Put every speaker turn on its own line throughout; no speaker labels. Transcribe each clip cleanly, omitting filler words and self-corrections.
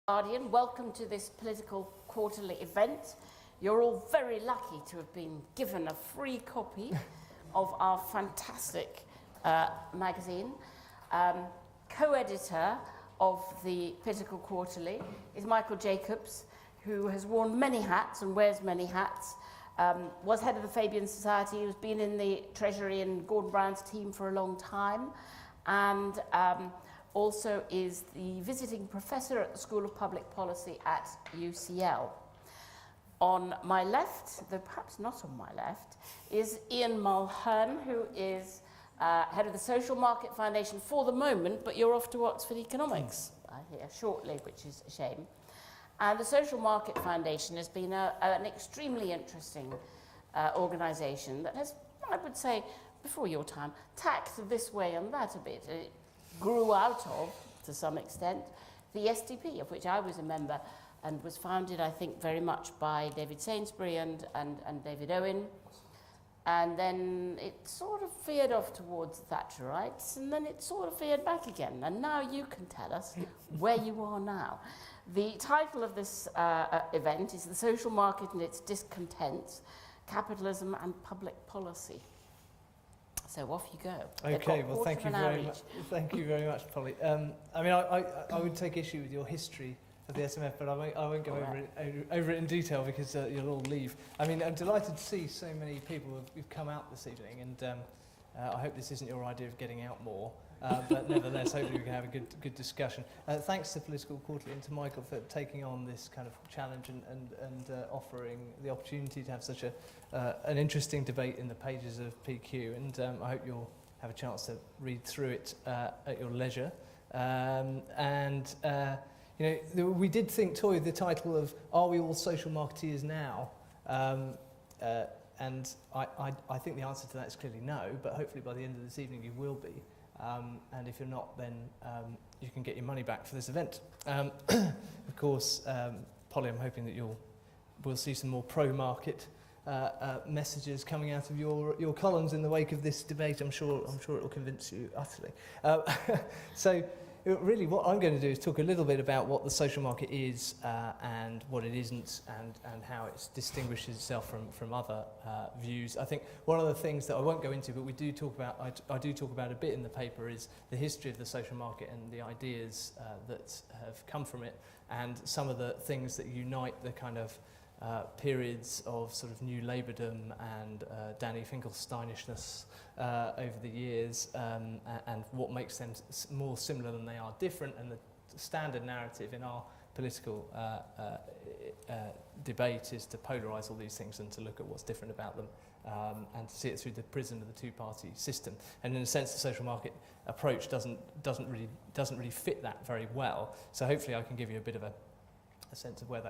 Guardian. Welcome to this political quarterly event. You're all very lucky to have been given a free copy of our fantastic magazine. Co-editor of the Political Quarterly is Michael Jacobs, who has worn many hats and wears many hats. Was head of the Fabian Society, who's been in the Treasury and Gordon Brown's team for a long time, and also is the visiting professor at the School of Public Policy at UCL. On my left, though perhaps not on my left, is Ian Mulheirn, who is head of the Social Market Foundation for the moment, but you're off to Oxford Economics, I hear, shortly, which is a shame. And the Social Market Foundation has been an extremely interesting organisation that has, I would say, before your time, tacked this way and that a bit. It grew out of, to some extent, the SDP, of which I was a member, and was founded, I think, very much by David Sainsbury and David Owen. And then it sort of veered off towards Thatcherites, and then it sort of veered back again. And now you can tell us where you are now. The title of this event is The Social Market and Its Discontents, Capitalism and Public Policy. So off you go.
Okay, well, thank you very much. Thank you very much, Polly. I mean, I would take issue with your history of the SMF, but I won't go over it in detail because you'll all leave. I mean, I'm delighted to see so many people who've come out this evening, and I hope this isn't your idea of getting out more. But nevertheless, hopefully we can have a good discussion. Thanks to Political Quarterly and to Michael for taking on this kind of challenge and offering the opportunity to have such an interesting debate in the pages of PQ. And I hope you'll have a chance to read through it at your leisure. You know, we did toy the title of "Are we all social marketeers now?" And I think the answer to that is clearly no. But hopefully by the end of this evening you will be. And if you're not, then you can get your money back for this event. Of course, Polly, I'm hoping that we'll see some more pro-market messages coming out of your columns in the wake of this debate. I'm sure it will convince you utterly. So really what I'm going to do is talk a little bit about what the social market is and what it isn't, and how it distinguishes itself from other views. I think one of the things that I won't go into, but we do talk about, I do talk about a bit in the paper, is the history of the social market and the ideas that have come from it, and some of the things that unite the kind of periods of sort of new Labourdom and Danny Finkelsteinishness over the years, and what makes them more similar than they are different, and the standard narrative in our political debate is to polarise all these things and to look at what's different about them, and to see it through the prism of the two-party system. And in a sense, the social market approach doesn't really fit that very well. So hopefully I can give you a bit of a sense of where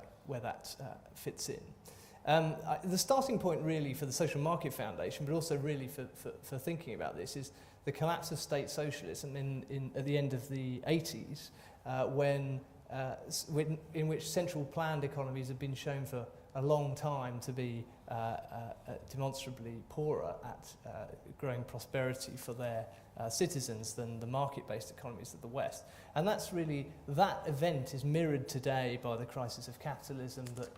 that fits in. The starting point really for the Social Market Foundation, but also really for thinking about this, is the collapse of state socialism at the end of the 80s, in which central planned economies have been shown for a long time to be demonstrably poorer at growing prosperity for their citizens than the market-based economies of the West. And that event is mirrored today by the crisis of capitalism that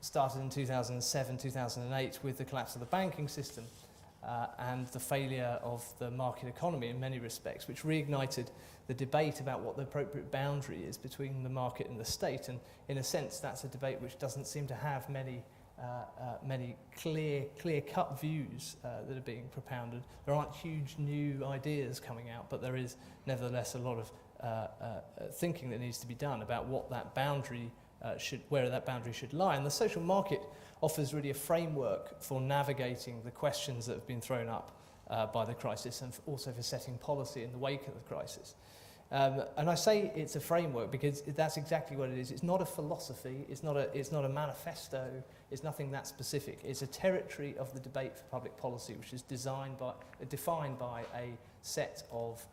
started in 2007, 2008 with the collapse of the banking system and the failure of the market economy in many respects, which reignited the debate about what the appropriate boundary is between the market and the state. And in a sense, that's a debate which doesn't seem to have many clear-cut views that are being propounded. There aren't huge new ideas coming out, but there is nevertheless a lot of thinking that needs to be done about what that boundary where that boundary should lie. And the social market offers really a framework for navigating the questions that have been thrown up by the crisis, and also for setting policy in the wake of the crisis. And I say it's a framework because that's exactly what it is. It's not a philosophy, it's not a manifesto, it's nothing that specific. It's a territory of the debate for public policy, which is defined by a set of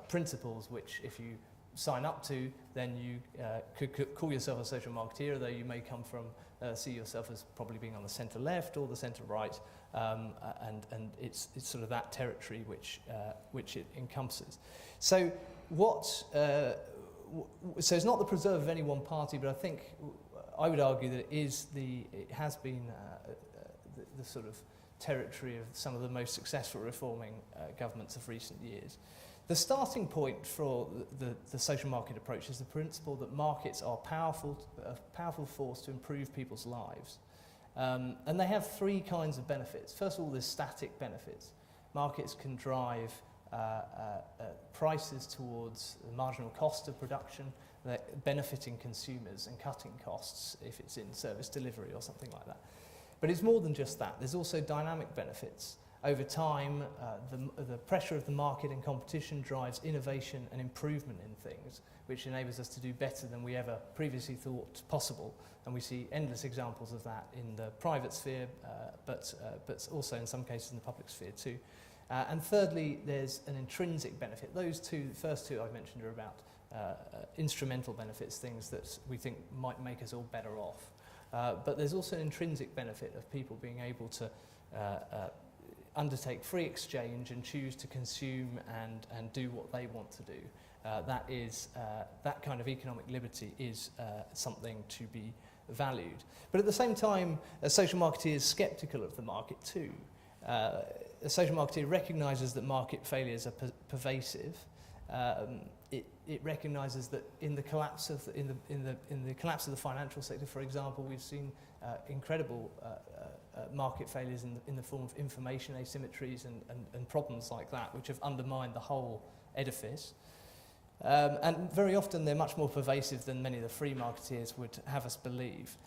principles which, if you sign up to, then you could call yourself a social marketeer, although you may see yourself as probably being on the centre left or the centre right, and it's sort of that territory which it encompasses. So what so it's not the preserve of any one party, but I think I would argue that it has been the sort of territory of some of the most successful reforming governments of recent years. The starting point for the social market approach is the principle that markets are a powerful force to improve people's lives. And they have three kinds of benefits. First of all, there's static benefits. Markets can drive prices towards the marginal cost of production, benefiting consumers and cutting costs if it's in service delivery or something like that. But it's more than just that. There's also dynamic benefits. Over time, the pressure of the market and competition drives innovation and improvement in things, which enables us to do better than we ever previously thought possible. And we see endless examples of that in the private sphere, but also in some cases in the public sphere too. And thirdly, there's an intrinsic benefit. Those two, the first two I've mentioned, are about instrumental benefits, things that we think might make us all better off. But there's also an intrinsic benefit of people being able to undertake free exchange and choose to consume and do what they want to do. That kind of economic liberty is something to be valued. But at the same time, a social marketeer is sceptical of the market too. A social marketeer recognises that market failures are pervasive. It recognises that in the collapse of the collapse of the financial sector, for example, we've seen incredible market failures in the form of information asymmetries and problems like that, which have undermined the whole edifice. And very often they're much more pervasive than many of the free marketeers would have us believe.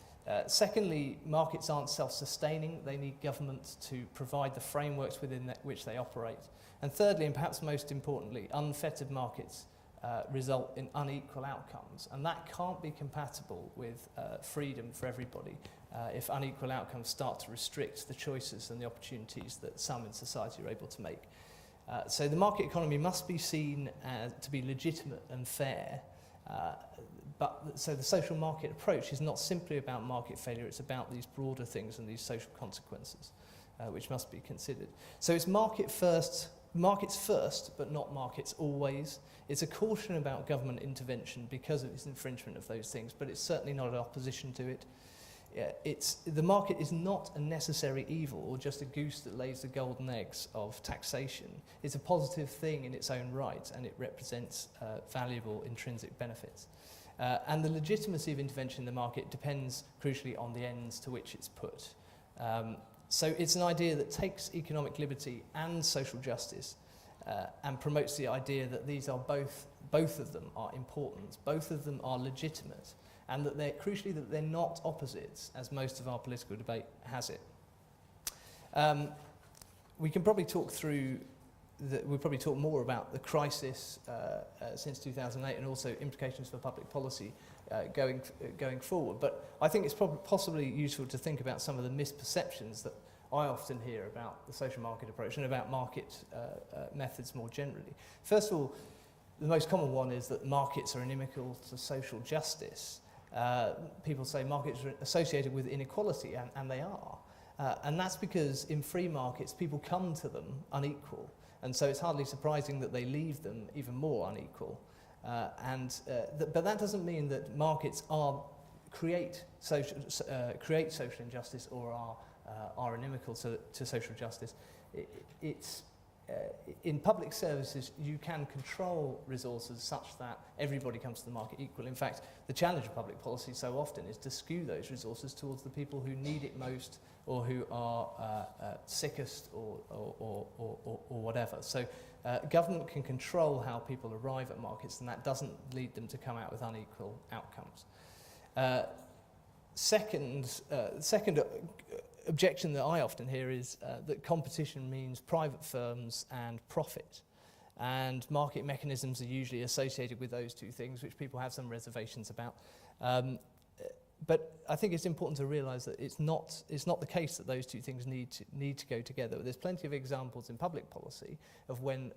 Secondly, markets aren't self-sustaining. They need government to provide the frameworks within which they operate. And thirdly, and perhaps most importantly, unfettered markets result in unequal outcomes. And that can't be compatible with freedom for everybody if unequal outcomes start to restrict the choices and the opportunities that some in society are able to make. So the market economy must be seen to be legitimate and fair. So the social market approach is not simply about market failure, it's about these broader things and these social consequences, which must be considered. So it's markets first, but not markets always. It's a caution about government intervention because of its infringement of those things, but it's certainly not an opposition to it. The market is not a necessary evil or just a goose that lays the golden eggs of taxation. It's a positive thing in its own right, and it represents valuable intrinsic benefits. And the legitimacy of intervention in the market depends crucially on the ends to which it's put. So it's an idea that takes economic liberty and social justice and promotes the idea that these are both of them are important, both of them are legitimate, and that they're crucially that they're not opposites, as most of our political debate has it. We can probably talk through. We'll probably talk more about the crisis since 2008 and also implications for public policy going forward. But I think it's possibly useful to think about some of the misperceptions that I often hear about the social market approach and about market methods more generally. First of all, the most common one is that markets are inimical to social justice. People say markets are associated with inequality, and they are. And that's because in free markets, people come to them unequal. And so it's hardly surprising that they leave them even more unequal. But that doesn't mean that markets create social injustice or are inimical to social justice. In public services, you can control resources such that everybody comes to the market equal. In fact, the challenge of public policy so often is to skew those resources towards the people who need it most or who are sickest or whatever. So government can control how people arrive at markets, and that doesn't lead them to come out with unequal outcomes. Second objection that I often hear is that competition means private firms and profit. And market mechanisms are usually associated with those two things, which people have some reservations about. But I think it's important to realise that it's not the case that those two things need to go together. There's plenty of examples in public policy of when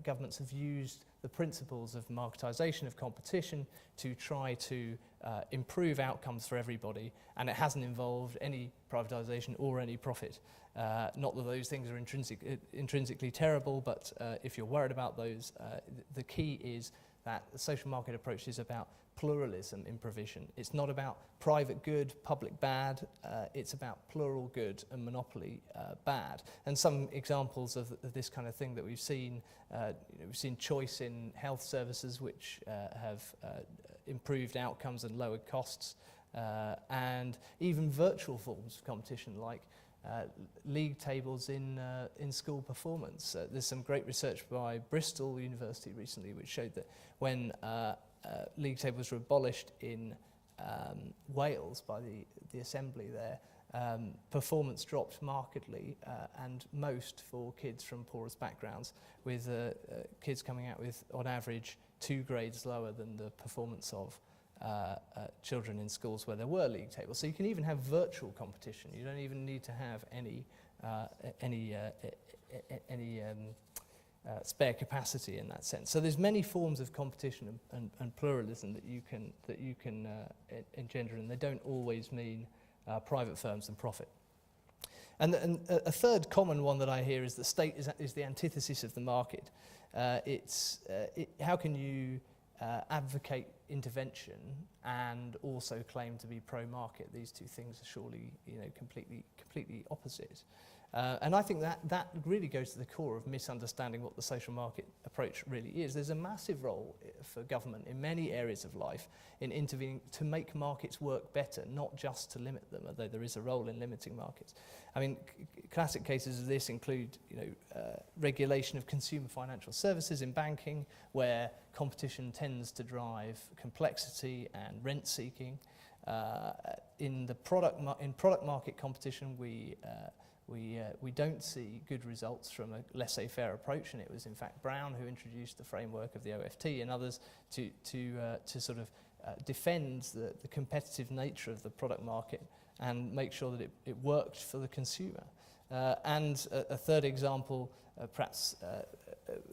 governments have used the principles of marketisation of competition to try to improve outcomes for everybody, and it hasn't involved any privatisation or any profit. Not that those things are intrinsically terrible, but if you're worried about those, the key is that the social market approach is about pluralism in provision. It's not about private good, public bad. It's about plural good and monopoly bad. And some examples of this kind of thing that we've seen, we've seen choice in health services, which have improved outcomes and lowered costs, and even virtual forms of competition like league tables in school performance. There's some great research by Bristol University recently which showed that when league tables were abolished in Wales by the Assembly there, performance dropped markedly, and most for kids from poorest backgrounds, with kids coming out with, on average, 2 grades lower than the performance of children in schools where there were league tables. So you can even have virtual competition. You don't even need to have any spare capacity in that sense. So there's many forms of competition and pluralism that you can engender, and they don't always mean private firms and profit. And a third common one that I hear is the state is the antithesis of the market. How can you advocate intervention and also claim to be pro-market? These two things are surely, completely opposite. And I think that really goes to the core of misunderstanding what the social market approach really is. There's a massive role for government in many areas of life in intervening to make markets work better, not just to limit them, although there is a role in limiting markets. I mean, classic cases of this include, regulation of consumer financial services in banking, where competition tends to drive complexity and rent seeking. In product market competition, we don't see good results from a laissez-faire approach, and it was in fact Brown who introduced the framework of the OFT and others to sort of defend the competitive nature of the product market and make sure that it worked for the consumer. And a third example, perhaps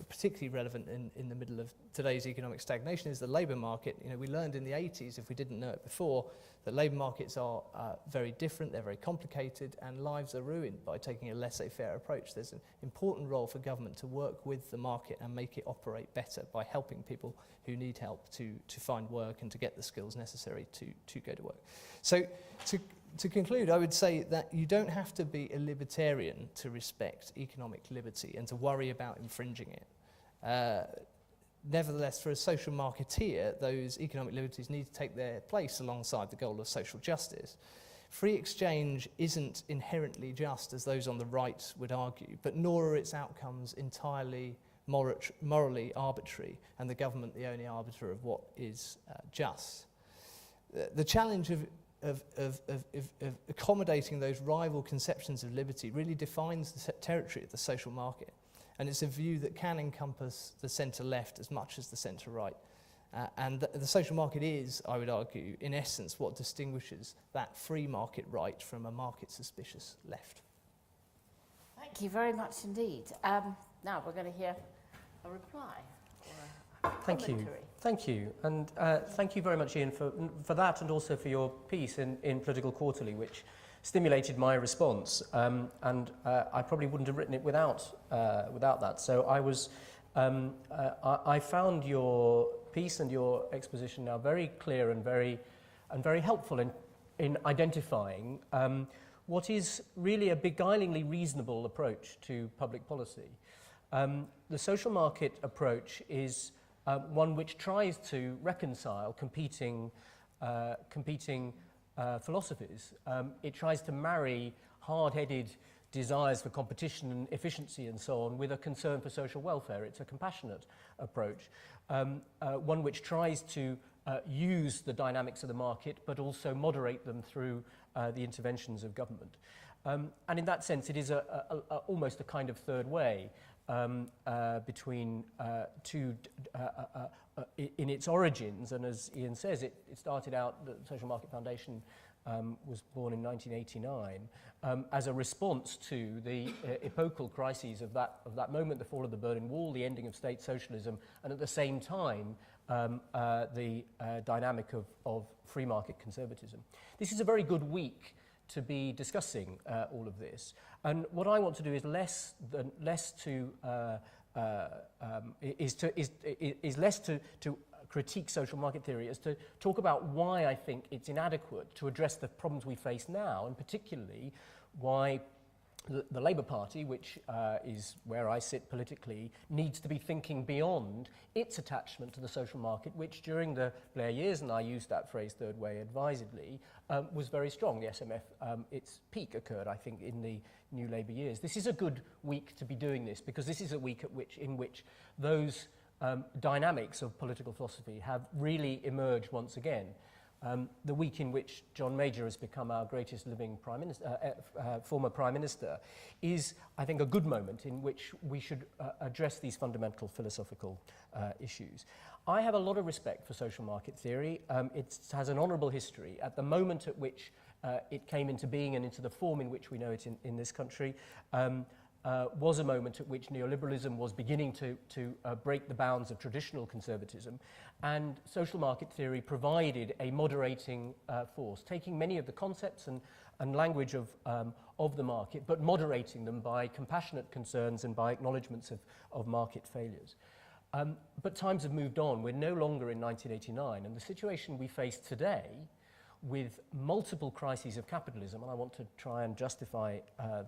particularly relevant in the middle of today's economic stagnation, is the labour market. We learned in the 80s, if we didn't know it before, that labour markets are very different, they're very complicated, and lives are ruined by taking a laissez-faire approach. There's an important role for government to work with the market and make it operate better by helping people who need help to find work and to get the skills necessary to go to work. So to conclude, I would say that you don't have to be a libertarian to respect economic liberty and to worry about infringing it. Nevertheless, for a social marketeer, those economic liberties need to take their place alongside the goal of social justice. Free exchange isn't inherently just, as those on the right would argue, but nor are its outcomes entirely morally arbitrary, and the government the only arbiter of what is just. The challenge of accommodating those rival conceptions of liberty really defines the territory of the social market. And it's a view that can encompass the centre-left as much as the centre-right. And the social market is, I would argue, in essence, what distinguishes that free market right from a market-suspicious left.
Thank you very much indeed. Now we're going to hear a reply.
Thank you. Thank you. And thank you very much, Ian, for that, and also for your piece in Political Quarterly, which stimulated my response. And I probably wouldn't have written it without that. So I found your piece and your exposition now very clear and very helpful in identifying what is really a beguilingly reasonable approach to public policy. The social market approach is one which tries to reconcile competing philosophies. It tries to marry hard-headed desires for competition and efficiency and so on with a concern for social welfare. It's a compassionate approach, one which tries to use the dynamics of the market but also moderate them through the interventions of government. And in that sense, it is almost a kind of third way between two, in its origins, and as Ian says, it started out, the Social Market Foundation was born in 1989 as a response to the epochal crises of that moment, the fall of the Berlin Wall, the ending of state socialism, and at the same time the dynamic of free market conservatism. This is a very good week to be discussing all of this, and what I want to do is less to less to critique social market theory as to talk about why I think it's inadequate to address the problems we face now, and particularly why the Labour Party, which is where I sit politically, needs to be thinking beyond its attachment to the social market, which during the Blair years, and I use that phrase third way advisedly, was very strong. The SMF, its peak occurred, I think, in the New Labour years. This is a good week to be doing this, because this is a week in which those dynamics of political philosophy have really emerged once again. The week in which John Major has become our greatest living former Prime Minister is, I think, a good moment in which we should address these fundamental philosophical issues. I have a lot of respect for social market theory. It has an honourable history. At the moment at which it came into being and into the form in which we know it in this country, was a moment at which neoliberalism was beginning to break the bounds of traditional conservatism, and social market theory provided a moderating force, taking many of the concepts and language of the market, but moderating them by compassionate concerns and by acknowledgements of market failures. But times have moved on. We're no longer in 1989, and the situation we face today, with multiple crises of capitalism, and I want to try and justify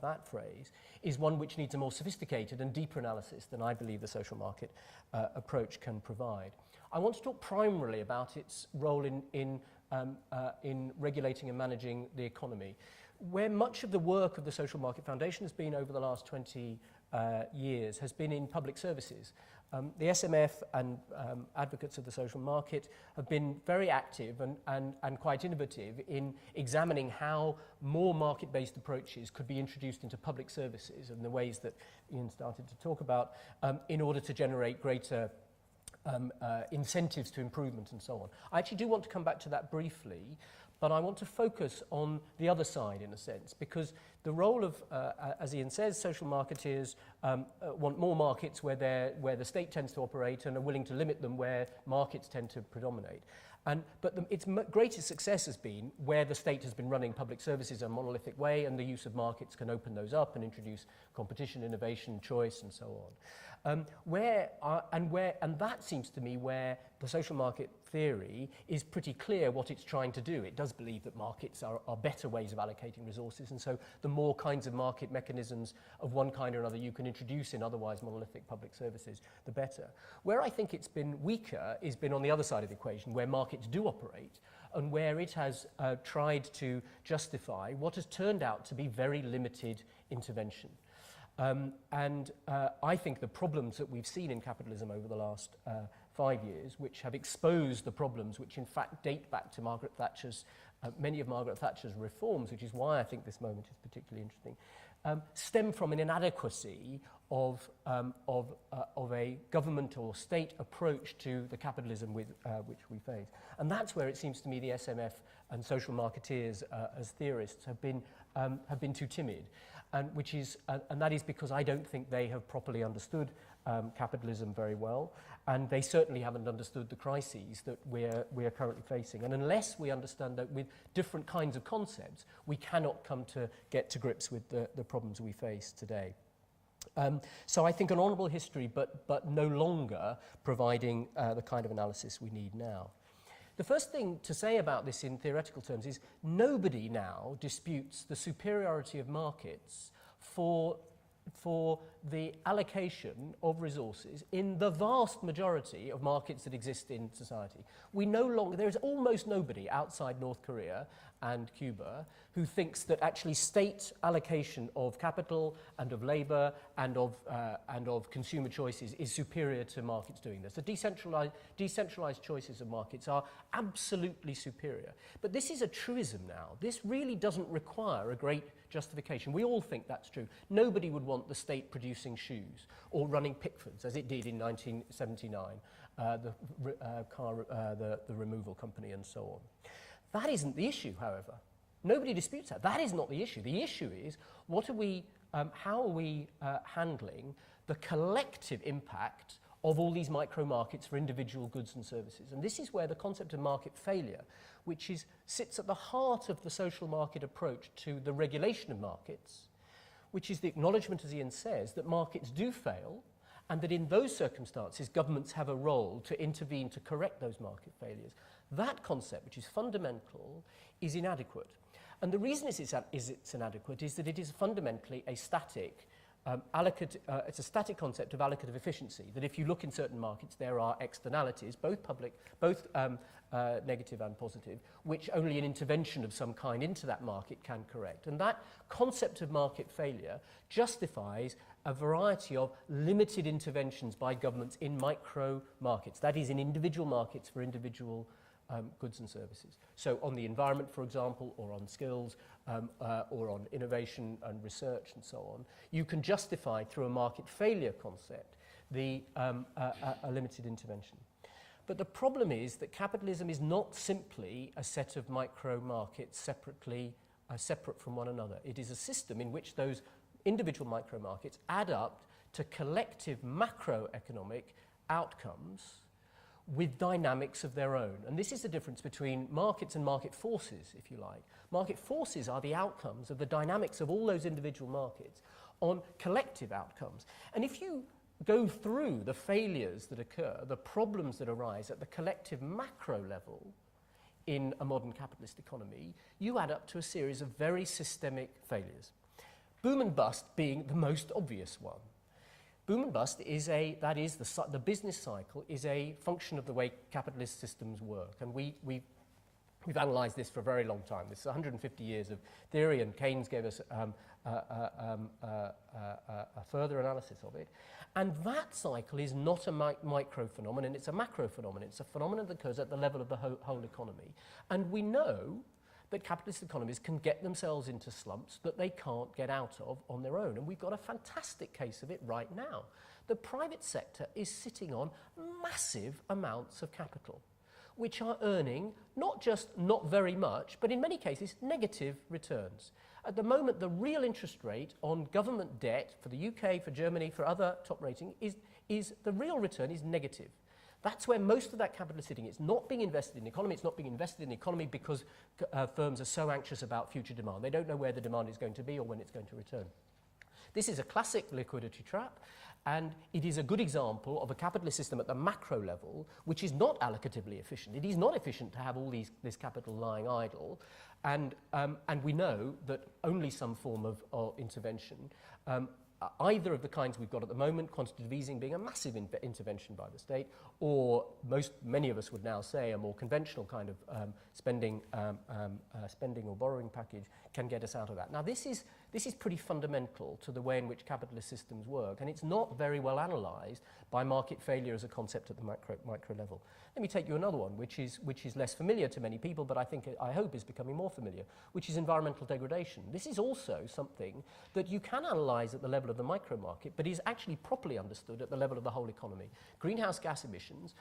that phrase, is one which needs a more sophisticated and deeper analysis than I believe the social market approach can provide. I want to talk primarily about its role in regulating and managing the economy. Where much of the work of the Social Market Foundation has been over the last 20 years has been in public services. The SMF and advocates of the social market have been very active and quite innovative in examining how more market-based approaches could be introduced into public services and the ways that Ian started to talk about in order to generate greater incentives to improvement and so on. I actually do want to come back to that briefly, but I want to focus on the other side in a sense, because the role of, as Ian says, social marketeers want more markets where the state tends to operate and are willing to limit them where markets tend to predominate. But its greatest success has been where the state has been running public services in a monolithic way, and the use of markets can open those up and introduce competition, innovation, choice, and so on. And that seems to me where the social market theory is pretty clear what it's trying to do. It does believe that markets are better ways of allocating resources, and so the more kinds of market mechanisms of one kind or another you can introduce in otherwise monolithic public services, the better. Where I think it's been weaker has been on the other side of the equation, where markets do operate, and where it has tried to justify what has turned out to be very limited intervention. I think the problems that we've seen in capitalism over the last 5 years, which have exposed the problems which in fact date back to Margaret Thatcher's, many of Margaret Thatcher's reforms, which is why I think this moment is particularly interesting, stem from an inadequacy of a government or state approach to the capitalism which we face. And that's where it seems to me the SMF and social marketeers as theorists have been too timid. And that is because I don't think they have properly understood capitalism very well, and they certainly haven't understood the crises that we're currently facing. And unless we understand that with different kinds of concepts, we cannot come to get to grips with the problems we face today. So I think an honourable history, but no longer providing the kind of analysis we need now. The first thing to say about this in theoretical terms is nobody now disputes the superiority of markets for the allocation of resources in the vast majority of markets that exist in society. There is almost nobody outside North Korea and Cuba who thinks that actually state allocation of capital and of labour and of consumer choices is superior to markets doing this. The decentralised choices of markets are absolutely superior. But this is a truism now. This really doesn't require a great justification. We all think that's true. Nobody would want the state producing shoes or running Pickfords, as it did in 1979, the removal company and so on. That isn't the issue, however. Nobody disputes that. That is not the issue. The issue is how are we handling the collective impact of all these micro markets for individual goods and services. And this is where the concept of market failure, which sits at the heart of the social market approach to the regulation of markets, which is the acknowledgement, as Ian says, that markets do fail and that in those circumstances governments have a role to intervene to correct those market failures. That concept, which is fundamental, is inadequate. And the reason it's inadequate is that it is fundamentally a static it's a static concept of allocative efficiency, that if you look in certain markets there are externalities, both negative and positive, which only an intervention of some kind into that market can correct. And that concept of market failure justifies a variety of limited interventions by governments in micro markets, that is, in individual markets for individual goods and services. So on the environment, for example, or on skills, or on innovation and research and so on, you can justify through a market failure concept a limited intervention. But the problem is that capitalism is not simply a set of micro markets separate from one another. It is a system in which those individual micro markets add up to collective macroeconomic outcomes with dynamics of their own. And this is the difference between markets and market forces, if you like. Market forces are the outcomes of the dynamics of all those individual markets on collective outcomes. And if you go through the failures that occur, the problems that arise at the collective macro level in a modern capitalist economy, you add up to a series of very systemic failures. Boom and bust being the most obvious one. Boom and bust is the business cycle is a function of the way capitalist systems work. And we've analysed this for a very long time. This is 150 years of theory, and Keynes gave us a further analysis of it. And that cycle is not a micro phenomenon, it's a macro phenomenon. It's a phenomenon that occurs at the level of the whole economy. And we know that capitalist economies can get themselves into slumps that they can't get out of on their own. And we've got a fantastic case of it right now. The private sector is sitting on massive amounts of capital, which are earning not just not very much, but in many cases negative returns. At the moment, the real interest rate on government debt for the UK, for Germany, for other top rating is the real return is negative. That's where most of that capital is sitting. It's not being invested in the economy. It's not being invested in the economy because firms are so anxious about future demand. They don't know where the demand is going to be or when it's going to return. This is a classic liquidity trap, and it is a good example of a capitalist system at the macro level which is not allocatively efficient. It is not efficient to have all this capital lying idle, and we know that only some form of intervention, either of the kinds we've got at the moment, quantitative easing being a massive intervention by the state, or many of us would now say a more conventional kind of spending or borrowing package can get us out of that. Now this is pretty fundamental to the way in which capitalist systems work, and it's not very well analysed by market failure as a concept at the micro level. Let me take you another one, which is less familiar to many people, but I hope is becoming more familiar, which is environmental degradation. This is also something that you can analyse at the level of the micro market, but is actually properly understood at the level of the whole economy. Greenhouse gas emissions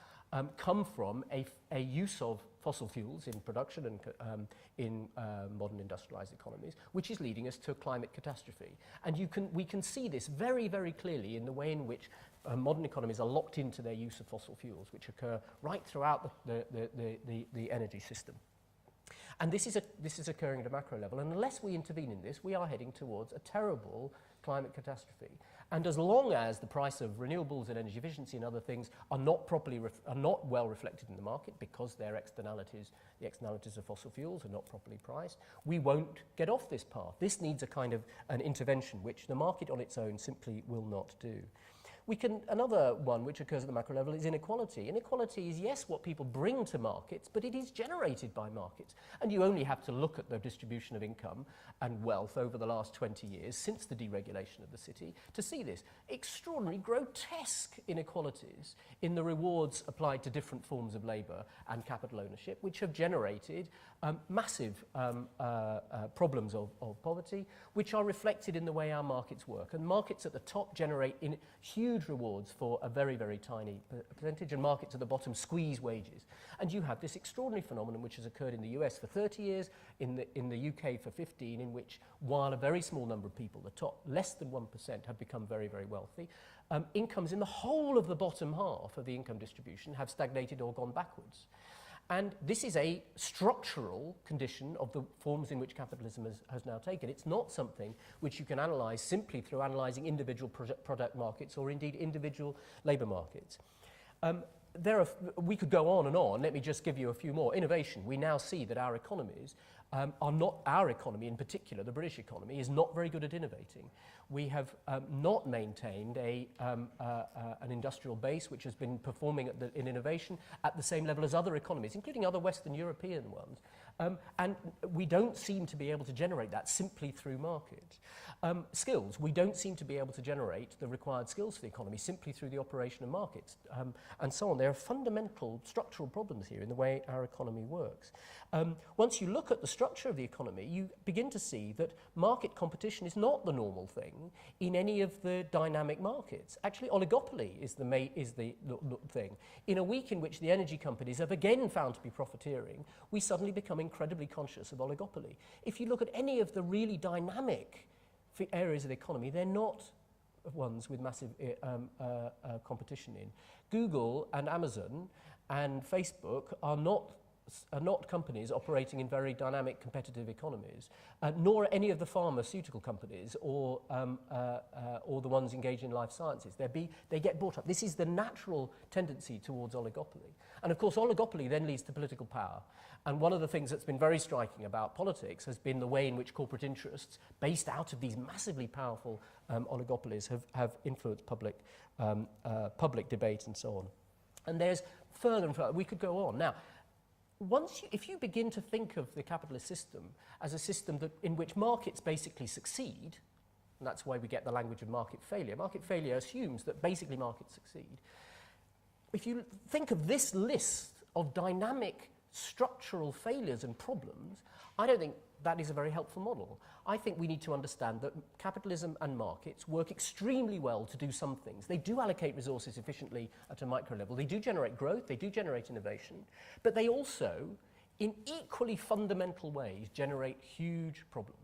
come from a use of fossil fuels in production and in modern industrialised economies, which is leading us to a climate catastrophe. And we can see this very, very clearly in the way in which modern economies are locked into their use of fossil fuels, which occur right throughout the energy system. And this is occurring at a macro level, and unless we intervene in this, we are heading towards a terrible climate catastrophe. And as long as the price of renewables and energy efficiency and other things are not well reflected in the market because their externalities, the externalities of fossil fuels, are not properly priced, we won't get off this path. This needs a kind of an intervention which the market on its own simply will not do. Another one which occurs at the macro level is inequality. Inequality is, yes, what people bring to markets, but it is generated by markets. And you only have to look at the distribution of income and wealth over the last 20 years since the deregulation of the city to see this. Extraordinary, grotesque inequalities in the rewards applied to different forms of labour and capital ownership, which have generated massive problems of poverty, which are reflected in the way our markets work. And markets at the top generate huge rewards for a very, very tiny percentage, and markets at the bottom squeeze wages. And you have this extraordinary phenomenon which has occurred in the US for 30 years, in the UK for 15, in which, while a very small number of people, the top less than 1%, have become very, very wealthy, incomes in the whole of the bottom half of the income distribution have stagnated or gone backwards. And this is a structural condition of the forms in which capitalism has now taken. It's not something which you can analyse simply through analysing individual product markets or indeed individual labour markets. We could go on and on. Let me just give you a few more. Innovation. We now see that our economies are not, our economy in particular, the British economy, is not very good at innovating. We have not maintained an industrial base which has been performing in innovation at the same level as other economies, including other Western European ones. And we don't seem to be able to generate that simply through market. Skills. We don't seem to be able to generate the required skills for the economy simply through the operation of markets, and so on. There are fundamental structural problems here in the way our economy works. Once you look at the structure of the economy, you begin to see that market competition is not the normal thing in any of the dynamic markets. Actually, oligopoly is the thing. In a week in which the energy companies have again found to be profiteering, we suddenly become incredibly conscious of oligopoly. If you look at any of the really dynamic areas of the economy, they're not ones with massive competition in. Google and Amazon and Facebook are not companies operating in very dynamic competitive economies, nor any of the pharmaceutical companies or the ones engaged in life sciences. They get bought up. This is the natural tendency towards oligopoly. And of course, oligopoly then leads to political power. And one of the things that's been very striking about politics has been the way in which corporate interests, based out of these massively powerful oligopolies, have influenced public debate and so on. And there's further and further. We could go on. Now, if you begin to think of the capitalist system as a system in which markets basically succeed, and that's why we get the language of market failure assumes that basically markets succeed. If you think of this list of dynamic structural failures and problems, I don't think that is a very helpful model. I think we need to understand that capitalism and markets work extremely well to do some things. They do allocate resources efficiently at a micro level. They do generate growth, they do generate innovation, but they also, in equally fundamental ways, generate huge problems.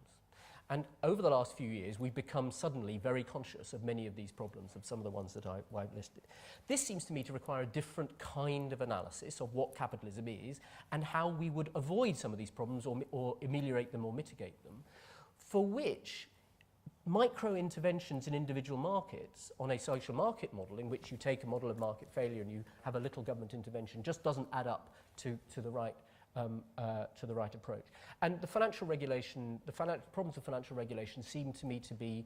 And over the last few years, we've become suddenly very conscious of many of these problems, of some of the ones that I've listed. This seems to me to require a different kind of analysis of what capitalism is and how we would avoid some of these problems or ameliorate them or mitigate them, for which micro-interventions in individual markets on a social market model in which you take a model of market failure and you have a little government intervention just doesn't add up to the right approach. And the financial regulation, problems of financial regulation seem to me to be,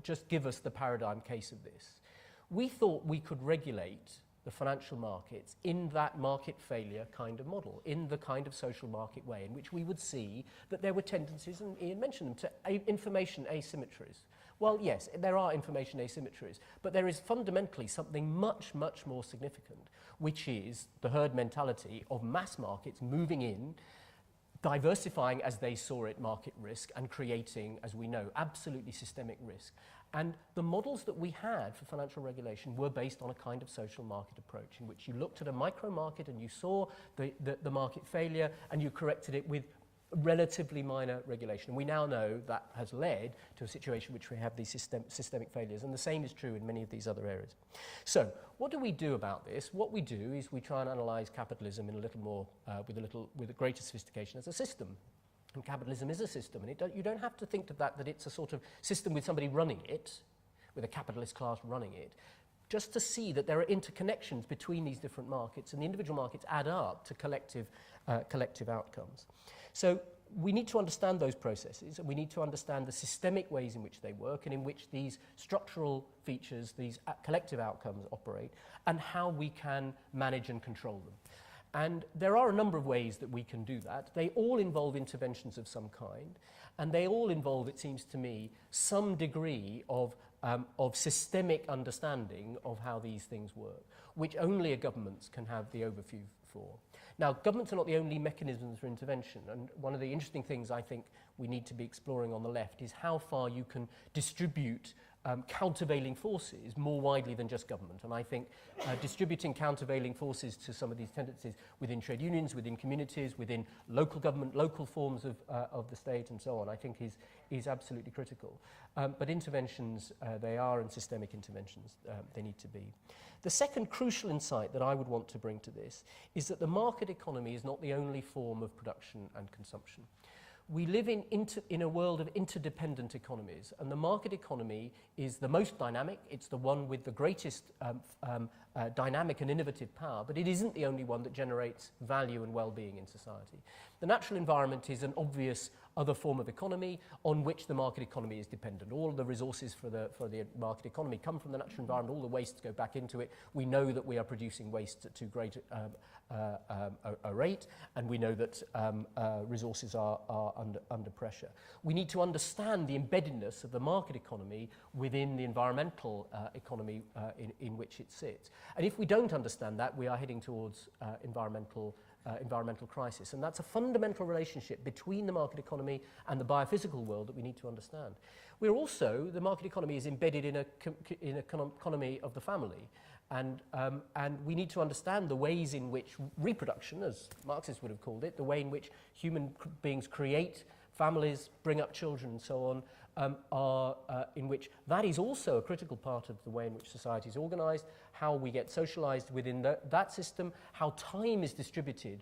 just give us the paradigm case of this. We thought we could regulate the financial markets in that market failure kind of model, in the kind of social market way in which we would see that there were tendencies, and Ian mentioned them, to information asymmetries. Well, yes, there are information asymmetries, but there is fundamentally something much, much more significant, which is the herd mentality of mass markets moving in, diversifying as they saw it market risk, and creating, as we know, absolutely systemic risk. And the models that we had for financial regulation were based on a kind of social market approach in which you looked at a micro market and you saw the market failure and you corrected it with relatively minor regulation. And we now know that has led to a situation in which we have these systemic failures, and the same is true in many of these other areas. So what do we do about this? What we do is we try and analyse capitalism in a little more, with a greater sophistication as a system. And capitalism is a system, and you don't have to think of that it's a sort of system with somebody running it, with a capitalist class running it, just to see that there are interconnections between these different markets, and the individual markets add up to collective outcomes. So we need to understand those processes, and we need to understand the systemic ways in which they work and in which these structural features, these collective outcomes operate, and how we can manage and control them. And there are a number of ways that we can do that. They all involve interventions of some kind, and they all involve, it seems to me, some degree of systemic understanding of how these things work, which only a government can have the overview for. Now, governments are not the only mechanisms for intervention, and one of the interesting things I think we need to be exploring on the left is how far you can distribute countervailing forces more widely than just government. And I think distributing countervailing forces to some of these tendencies within trade unions, within communities, within local government, local forms of the state and so on, I think is absolutely critical. But interventions, they are, and systemic interventions, they need to be. The second crucial insight that I would want to bring to this is that the market economy is not the only form of production and consumption. We live in a world of interdependent economies, and the market economy is the most dynamic. It's the one with the greatest dynamic and innovative power, but it isn't the only one that generates value and well-being in society. The natural environment is an obvious other form of economy on which the market economy is dependent. All of the resources for the market economy come from the natural environment. All the wastes go back into it. We know that we are producing waste at too great a rate, and we know that resources are under pressure. We need to understand the embeddedness of the market economy within the environmental economy in which it sits. And if we don't understand that, we are heading towards environmental crisis. And that's a fundamental relationship between the market economy and the biophysical world that we need to understand. We're also, the market economy is embedded in an economy of the family. And we need to understand the ways in which reproduction, as Marxists would have called it, the way in which human beings create families, bring up children and so on, in which that is also a critical part of the way in which society is organised, how we get socialised within that system, how time is distributed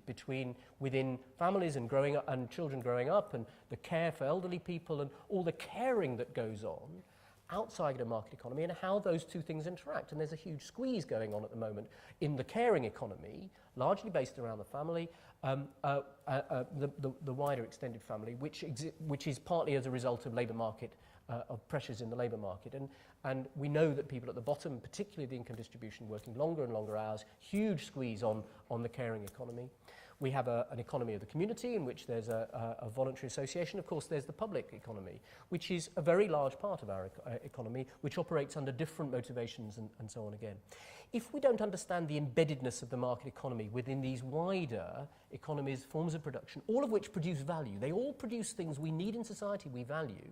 within families and growing up and children growing up, and the care for elderly people and all the caring that goes on outside of market economy, and how those two things interact. And there's a huge squeeze going on at the moment in the caring economy, largely based around the family, the wider extended family, which is partly as a result of labour market, of pressures in the labour market. And we know that people at the bottom, particularly the income distribution, working longer and longer hours, huge squeeze on the caring economy. We have an economy of the community in which there's a voluntary association. Of course, there's the public economy, which is a very large part of our economy, which operates under different motivations and so on again. If we don't understand the embeddedness of the market economy within these wider economies, forms of production, all of which produce value, they all produce things we need in society, we value,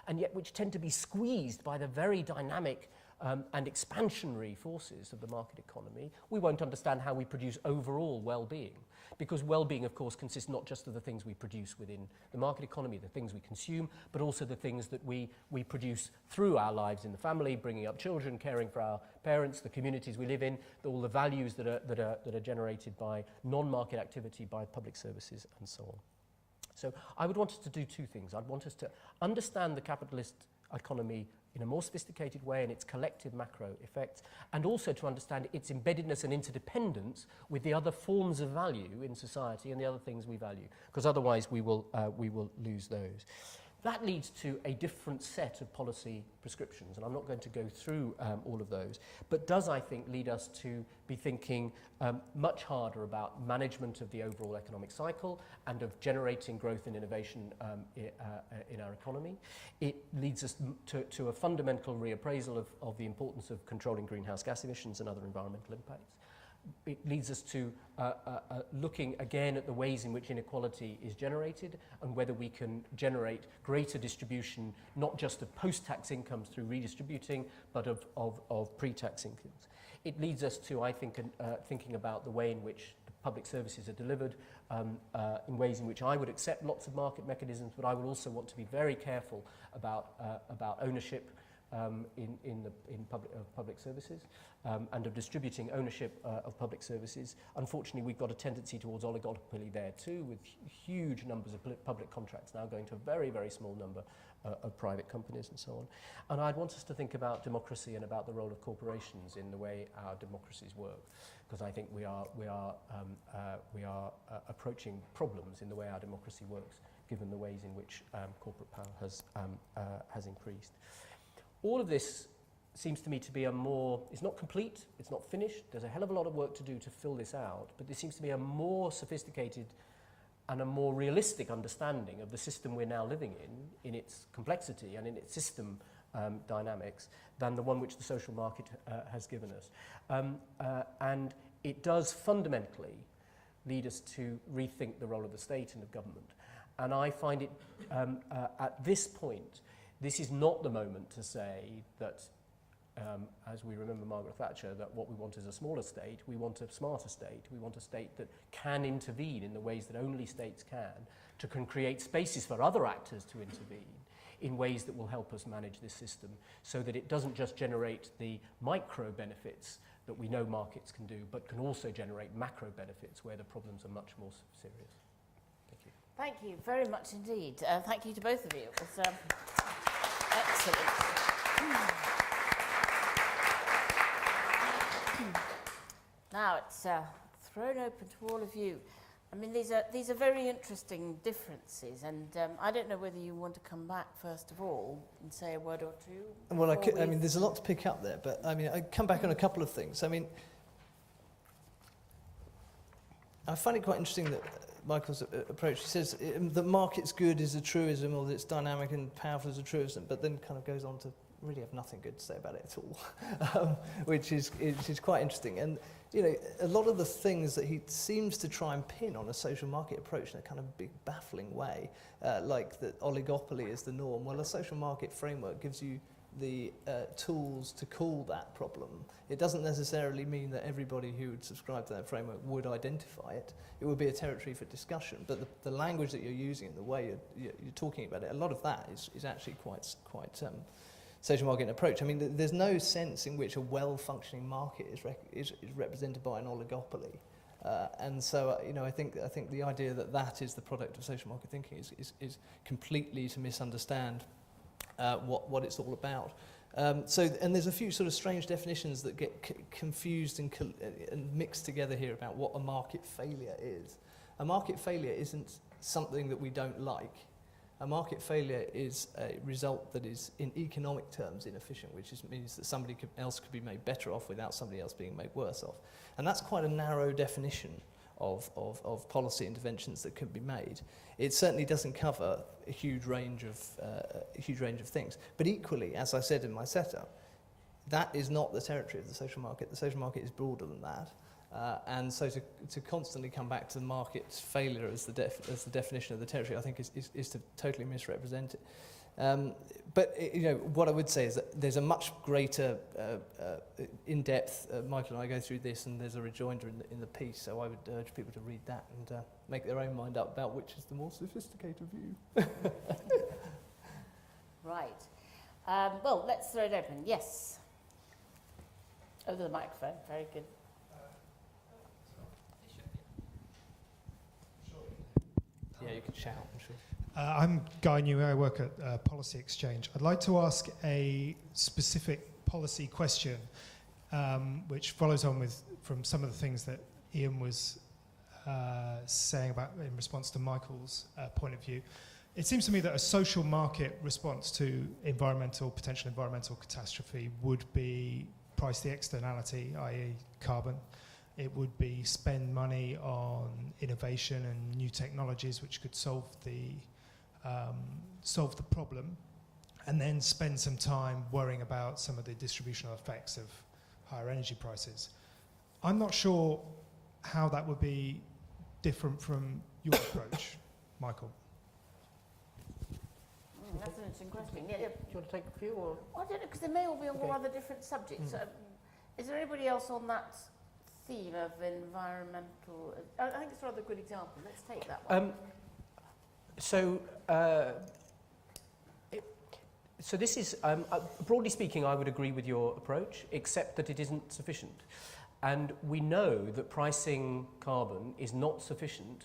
and yet which tend to be squeezed by the very dynamic and expansionary forces of the market economy, we won't understand how we produce overall well-being. Because well-being, of course, consists not just of the things we produce within the market economy, the things we consume, but also the things that we produce through our lives in the family, bringing up children, caring for our parents, the communities we live in, all the values that are generated by non-market activity, by public services, and so on. So I would want us to do two things. I'd want us to understand the capitalist economy in a more sophisticated way and its collective macro effects, and also to understand its embeddedness and interdependence with the other forms of value in society and the other things we value, because otherwise we will lose those. That leads to a different set of policy prescriptions, and I'm not going to go through all of those, but does, I think, lead us to be thinking much harder about management of the overall economic cycle and of generating growth and innovation in our economy. It leads us to a fundamental reappraisal of the importance of controlling greenhouse gas emissions and other environmental impacts. It leads us to looking again at the ways in which inequality is generated and whether we can generate greater distribution, not just of post-tax incomes through redistributing, but of pre-tax incomes. It leads us to, I think, thinking about the way in which the public services are delivered, in ways in which I would accept lots of market mechanisms, but I would also want to be very careful about ownership in public services, and of distributing ownership of public services. Unfortunately, we've got a tendency towards oligopoly there too, with huge numbers of public contracts now going to a very, very small number of private companies and so on. And I'd want us to think about democracy and about the role of corporations in the way our democracies work, because I think we are approaching problems in the way our democracy works, given the ways in which corporate power has increased. All of this seems to me to be it's not complete, it's not finished, there's a hell of a lot of work to do to fill this out, but there seems to be a more sophisticated and a more realistic understanding of the system we're now living in its complexity and in its system dynamics, than the one which the social market has given us. And it does fundamentally lead us to rethink the role of the state and of government. And I find it, at this point, This is not the moment to say that, as we remember Margaret Thatcher, that what we want is a smaller state. We want a smarter state. We want a state that can intervene in the ways that only states can create spaces for other actors to intervene in ways that will help us manage this system, so that it doesn't just generate the micro benefits that we know markets can do, but can also generate macro benefits where the problems are much more serious. Thank you.
Thank you very much indeed. Thank you to both of you. It was excellent. Now it's thrown open to all of you. I mean, these are very interesting differences, and I don't know whether you want to come back first of all and say a word or two.
Well, I mean, there's a lot to pick up there, but I mean, I come back on a couple of things. I mean, I find it quite interesting that Michael's approach, he says the market's good is a truism, or that it's dynamic and powerful is a truism, but then kind of goes on to really have nothing good to say about it at all, which is quite interesting. And you know, a lot of the things that he seems to try and pin on a social market approach in a kind of big baffling way, like that oligopoly is the norm. Well, a social market framework gives you the tools to call that problem. It doesn't necessarily mean that everybody who would subscribe to that framework would identify it. It would be a territory for discussion, but the language that you're using and the way you're talking about it, a lot of that is actually quite social market approach. I mean, there's no sense in which a well-functioning market is represented by an oligopoly. And so, you know, I think the idea that that is the product of social market thinking is completely to misunderstand what it's all about. And there's a few sort of strange definitions that get confused and mixed together here about what a market failure is. A market failure isn't something that we don't like. A market failure is a result that is, in economic terms, inefficient, which means that somebody else could be made better off without somebody else being made worse off. And that's quite a narrow definition of policy interventions that can be made. It certainly doesn't cover a huge range of things. But equally, as I said in my setup, that is not the territory of the social market. The social market is broader than that. And so to constantly come back to the market's failure as the definition of the territory, I think is to totally misrepresent it. But you know, what I would say is that there's a much greater in-depth, Michael and I go through this, and there's a rejoinder in the piece, so I would urge people to read that and make their own mind up about which is the more sophisticated view.
Right. Well, let's throw it open. Yes. Over the microphone. Very good.
Yeah, you can shout, I'm sure.
I'm Guy Newey. I work at Policy Exchange. I'd like to ask a specific policy question, which follows on from some of the things that Ian was saying about in response to Michael's point of view. It seems to me that a social market response to potential environmental catastrophe would be price the externality, i.e. carbon. It would be spend money on innovation and new technologies which could solve the problem, and then spend some time worrying about some of the distributional effects of higher energy prices. I'm not sure how that would be different from your approach, Michael.
That's an interesting question. Yeah.
Do you want to take a few? Or?
I don't know, because they may all be on all other different subjects. Is there anybody else on that theme of environmental? I think it's a rather good example. Let's take that one.
So this is, broadly speaking, I would agree with your approach, except that it isn't sufficient. And we know that pricing carbon is not sufficient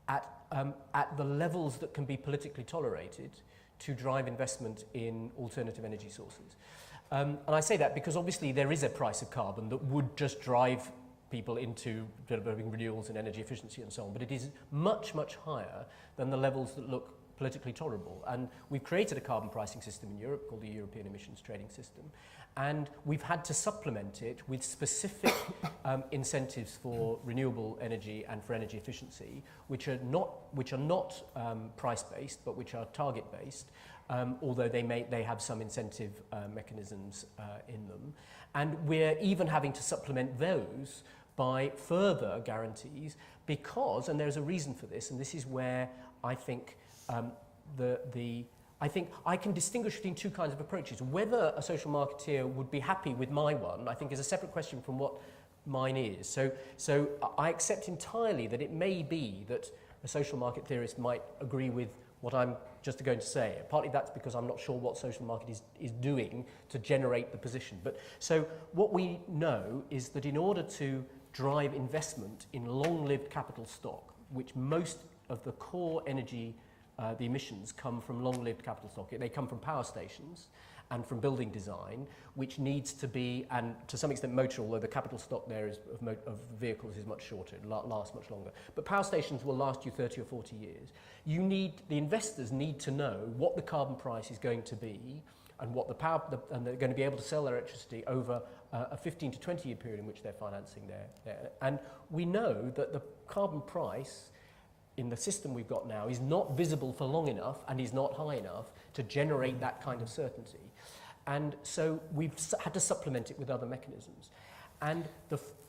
at the levels that can be politically tolerated to drive investment in alternative energy sources. And I say that because obviously there is a price of carbon that would just drive people into developing renewals and energy efficiency and so on, but it is much, much higher than the levels that look politically tolerable. And we've created a carbon pricing system in Europe called the European Emissions Trading System, and we've had to supplement it with specific incentives for renewable energy and for energy efficiency, which are not price-based, but which are target-based, although they have some incentive mechanisms in them. And we're even having to supplement those by further guarantees because, and there's a reason for this, and this is where I think the I think I can distinguish between two kinds of approaches. Whether a social marketeer would be happy with my one, I think, is a separate question from what mine is. So I accept entirely that it may be that a social market theorist might agree with what I'm just going to say. Partly that's because I'm not sure what social market is doing to generate the position. But so what we know is that in order to drive investment in long-lived capital stock, which most of the core energy, the emissions come from long-lived capital stock. They come from power stations and from building design, which needs to be, and to some extent motor, although the capital stock there is of vehicles is much shorter, it lasts much longer. But power stations will last you 30 or 40 years. The investors need to know what the carbon price is going to be and what and they're going to be able to sell their electricity over a 15 to 20 year period in which they're financing their. And we know that the carbon price in the system we've got now is not visible for long enough and is not high enough to generate that kind of certainty. And so we've had to supplement it with other mechanisms. And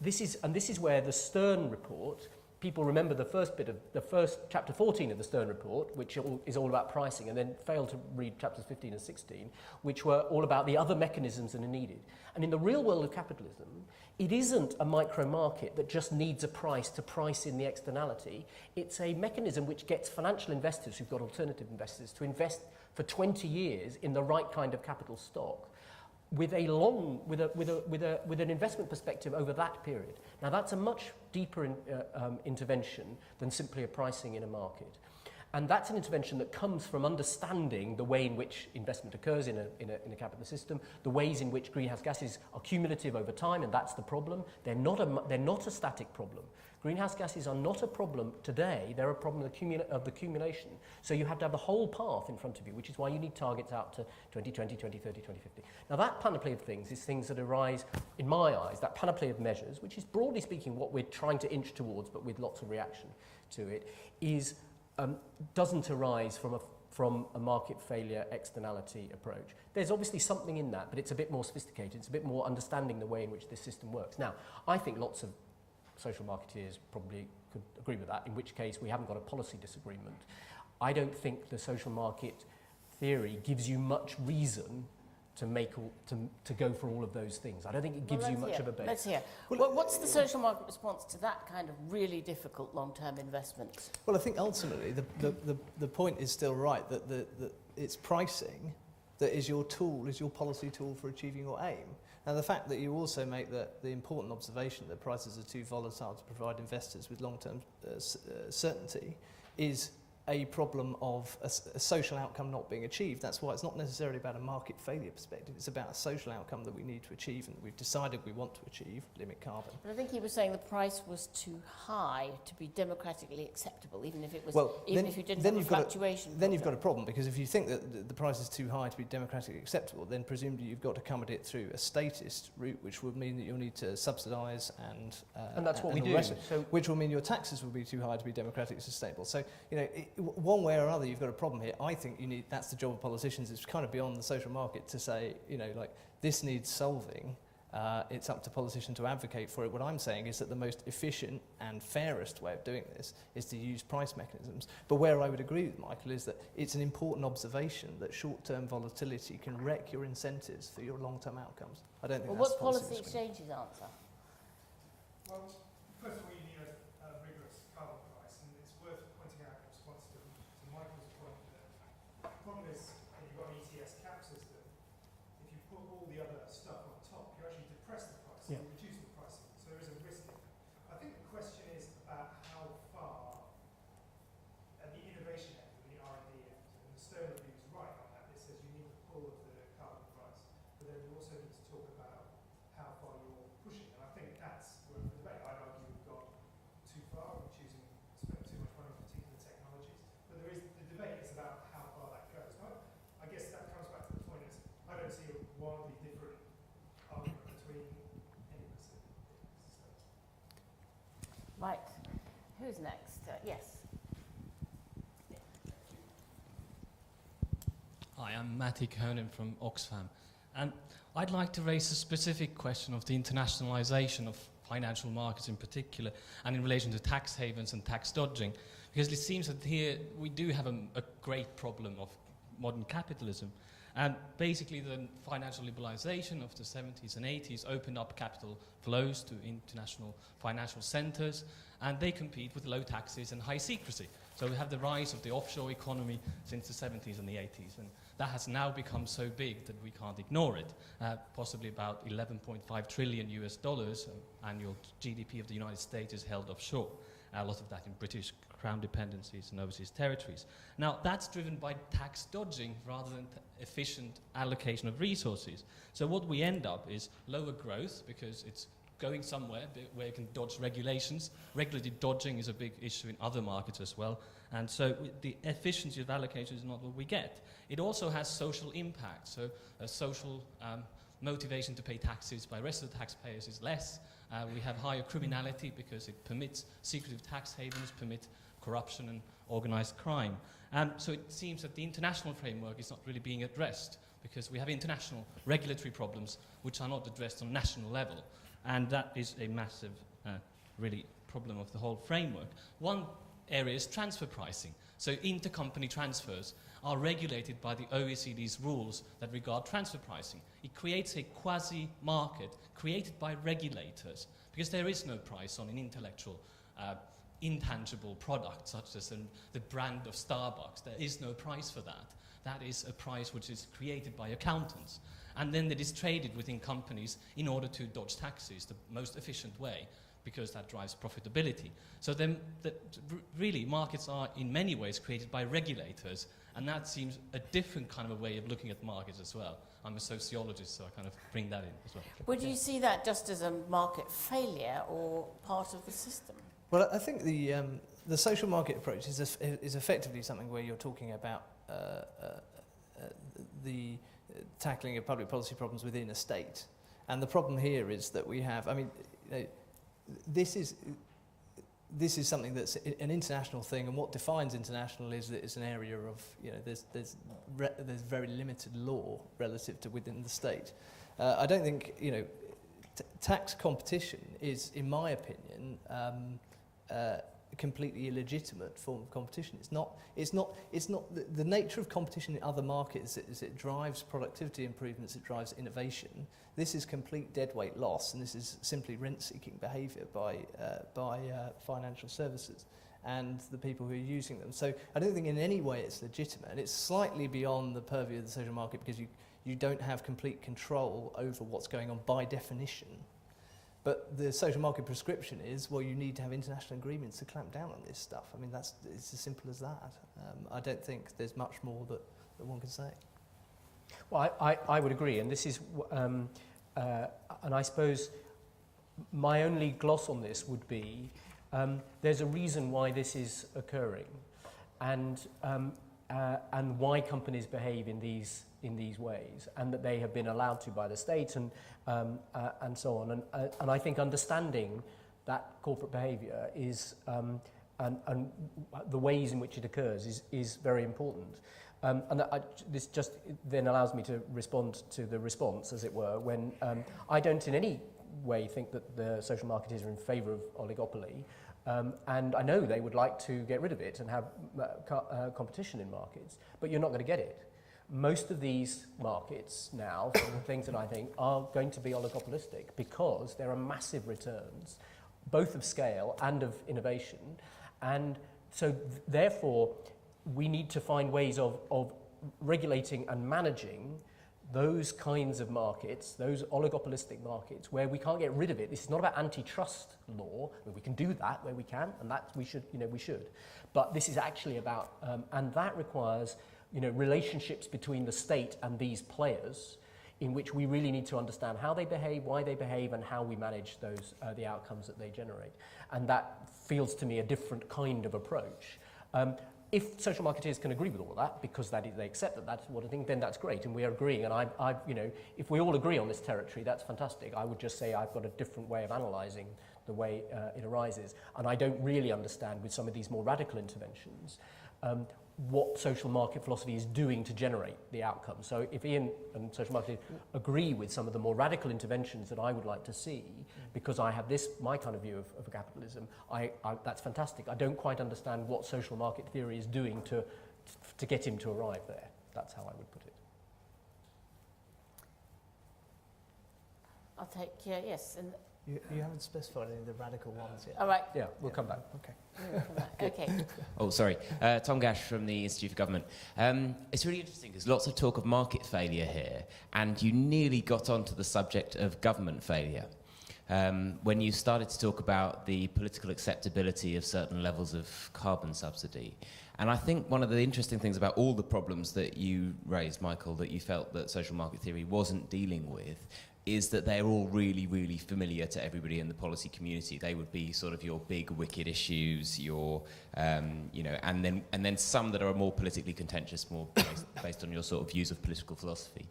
this is where the Stern report, people remember the first chapter 14 of the Stern report, which is all about pricing, and then fail to read chapters 15 and 16, which were all about the other mechanisms that are needed. And in the real world of capitalism, it isn't a micro market that just needs a price to price in the externality. It's a mechanism which gets financial investors who've got alternative investors to invest for 20 years in the right kind of capital stock with an investment perspective over that period. Now that's a much deeper intervention than simply a pricing in a market. And that's an intervention that comes from understanding the way in which investment occurs in a capital system, the ways in which greenhouse gases are cumulative over time, and that's the problem. They're not a static problem. Greenhouse gases are not a problem today, they're a problem of the accumulation. So you have to have the whole path in front of you, which is why you need targets out to 2020, 2030, 2050. Now that panoply of things is things that arise, in my eyes, that panoply of measures, which is broadly speaking what we're trying to inch towards, but with lots of reaction to it, is doesn't arise from a market failure externality approach. There's obviously something in that, but it's a bit more sophisticated. It's a bit more understanding the way in which this system works. Now, I think lots of social marketeers probably could agree with that, in which case we haven't got a policy disagreement. I don't think the social market theory gives you much reason to go for all of those things. I don't think it gives you much of a base.
Let's hear. Well, what's the social market response to that kind of really difficult long-term investment?
Well, I think ultimately the point is still right, that it's pricing that is your tool, is your policy tool for achieving your aim. And the fact that you also make the important observation that prices are too volatile to provide investors with long-term certainty is a problem of a social outcome not being achieved. That's why it's not necessarily about a market failure perspective. It's about a social outcome that we need to achieve and that we've decided we want to achieve, limit carbon.
But I think he was saying the price was too high to be democratically acceptable, even if it was, if you didn't have a fluctuation.
Then you've got a problem, because if you think that the price is too high to be democratically acceptable, then presumably you've got to come at it through a statist route, which would mean that you'll need to subsidise and
that's what we do.
So, which will mean your taxes will be too high to be democratically sustainable. So, one way or other, you've got a problem here. I think that's the job of politicians. It's kind of beyond the social market to say, this needs solving. It's up to politicians to advocate for it. What I'm saying is that the most efficient and fairest way of doing this is to use price mechanisms. But where I would agree with Michael is that it's an important observation that short-term volatility can wreck your incentives for your long-term outcomes. I don't think that's
what's Policy Exchange's answer?
Well, first of all, you need a rigorous carbon price, and it's worth pointing out in response to Michael's point that the problem is when you've got an ETS cap system, if you put all the other stuff on top, you actually depress the price, you reduce the pricing, so there is a risk in it. I think the question is about how far at the innovation end and the R&D end, and the Stern review is right on that. It says you need the pull of the carbon price, but then you also need to talk about how far you're pushing, and I think that's where the debate. I'd argue we've gone too far, we're choosing to spend too much money on particular technologies, but the debate is about how far that goes. I guess that comes back to the point is I don't see a wildly different argument between any of us.
Right. Who's next? Yes.
Hi, I'm Matty Conan from Oxfam, and I'd like to raise a specific question of the internationalization of financial markets in particular, and in relation to tax havens and tax dodging, because it seems that here we do have a great problem of modern capitalism. And basically the financial liberalization of the 70s and 80s opened up capital flows to international financial centers, and they compete with low taxes and high secrecy. So we have the rise of the offshore economy since the 70s and the 80s, and that has now become so big that we can't ignore it. Possibly about 11.5 trillion US dollars annual GDP of the United States is held offshore. A lot of that in British Crown dependencies and overseas territories. Now, that's driven by tax dodging rather than efficient allocation of resources. So what we end up is lower growth because it's going somewhere where you can dodge regulations. Regulatory dodging is a big issue in other markets as well. And so the efficiency of allocation is not what we get. It also has social impact. So a social motivation to pay taxes by the rest of the taxpayers is less. We have higher criminality because it permits secretive tax havens, permit corruption and organized crime. So it seems that the international framework is not really being addressed because we have international regulatory problems which are not addressed on national level. And that is a massive, really, problem of the whole framework. One area is transfer pricing. So intercompany transfers are regulated by the OECD's rules that regard transfer pricing. It creates a quasi-market created by regulators because there is no price on an intellectual, intangible product such as the brand of Starbucks. There is no price for that. That is a price which is created by accountants. And then it is traded within companies in order to dodge taxes, the most efficient way, because that drives profitability. So then, really, markets are in many ways created by regulators, and that seems a different kind of a way of looking at markets as well. I'm a sociologist, so I kind of bring that in as well.
Would you see that just as a market failure or part of the system?
Well, I think the social market approach is effectively something where you're talking about the tackling of public policy problems within a state. And the problem here is that we have, I mean, this is something that's an international thing, and what defines international is that it's an area of, there's very limited law relative to within the state. I don't think, tax competition is, in my opinion, a completely illegitimate form of competition. It's not the nature of competition in other markets is it drives productivity improvements, it drives innovation. This is complete deadweight loss, and this is simply rent-seeking behaviour by financial services and the people who are using them. So I don't think in any way it's legitimate. It's slightly beyond the purview of the social market because you don't have complete control over what's going on by definition. But the social market prescription is, well, you need to have international agreements to clamp down on this stuff. I mean, it's as simple as that. I don't think there's much more that one can say.
Well, I would agree, and this is, and I suppose my only gloss on this would be, there's a reason why this is occurring, and why companies behave in these ways, and that they have been allowed to by the state, and so on. And I think understanding that corporate behaviour is, and the ways in which it occurs is very important. This just then allows me to respond to the response, as it were, when I don't in any way think that the social marketers are in favour of oligopoly. And I know they would like to get rid of it and have competition in markets, but you're not going to get it. Most of these markets now, for the things that I think, are going to be oligopolistic because there are massive returns, both of scale and of innovation. And so therefore, we need to find ways of regulating and managing those kinds of markets, those oligopolistic markets, where we can't get rid of it. This is not about antitrust law. I mean, we can do that where we can, and that we should. But this is actually about, and that requires, relationships between the state and these players, in which we really need to understand how they behave, why they behave, and how we manage those the outcomes that they generate. And that feels to me a different kind of approach. If social marketeers can agree with all of that, because they accept that that's what I think, then that's great, and we are agreeing. And if we all agree on this territory, that's fantastic. I would just say I've got a different way of analysing the way it arises, and I don't really understand with some of these more radical interventions what social market philosophy is doing to generate the outcome. So if Ian and social marketing agree with some of the more radical interventions that I would like to see, because I have my kind of view of capitalism, that's fantastic. I don't quite understand what social market theory is doing to get him to arrive there. That's how I would put it.
I'll take, yes. And,
You haven't specified any of the radical ones yet.
all right.
Yeah, we'll come back.
Okay.
Okay.
Oh, sorry. Tom Gash from the Institute for Government. It's really interesting because lots of talk of market failure here, and you nearly got onto the subject of government failure. When you started to talk about the political acceptability of certain levels of carbon subsidy. And I think one of the interesting things about all the problems that you raised, Michael, that you felt that social market theory wasn't dealing with, is that they're all really, really familiar to everybody in the policy community. They would be sort of your big wicked issues, your, and then some that are more politically contentious, more based on your sort of views of political philosophy.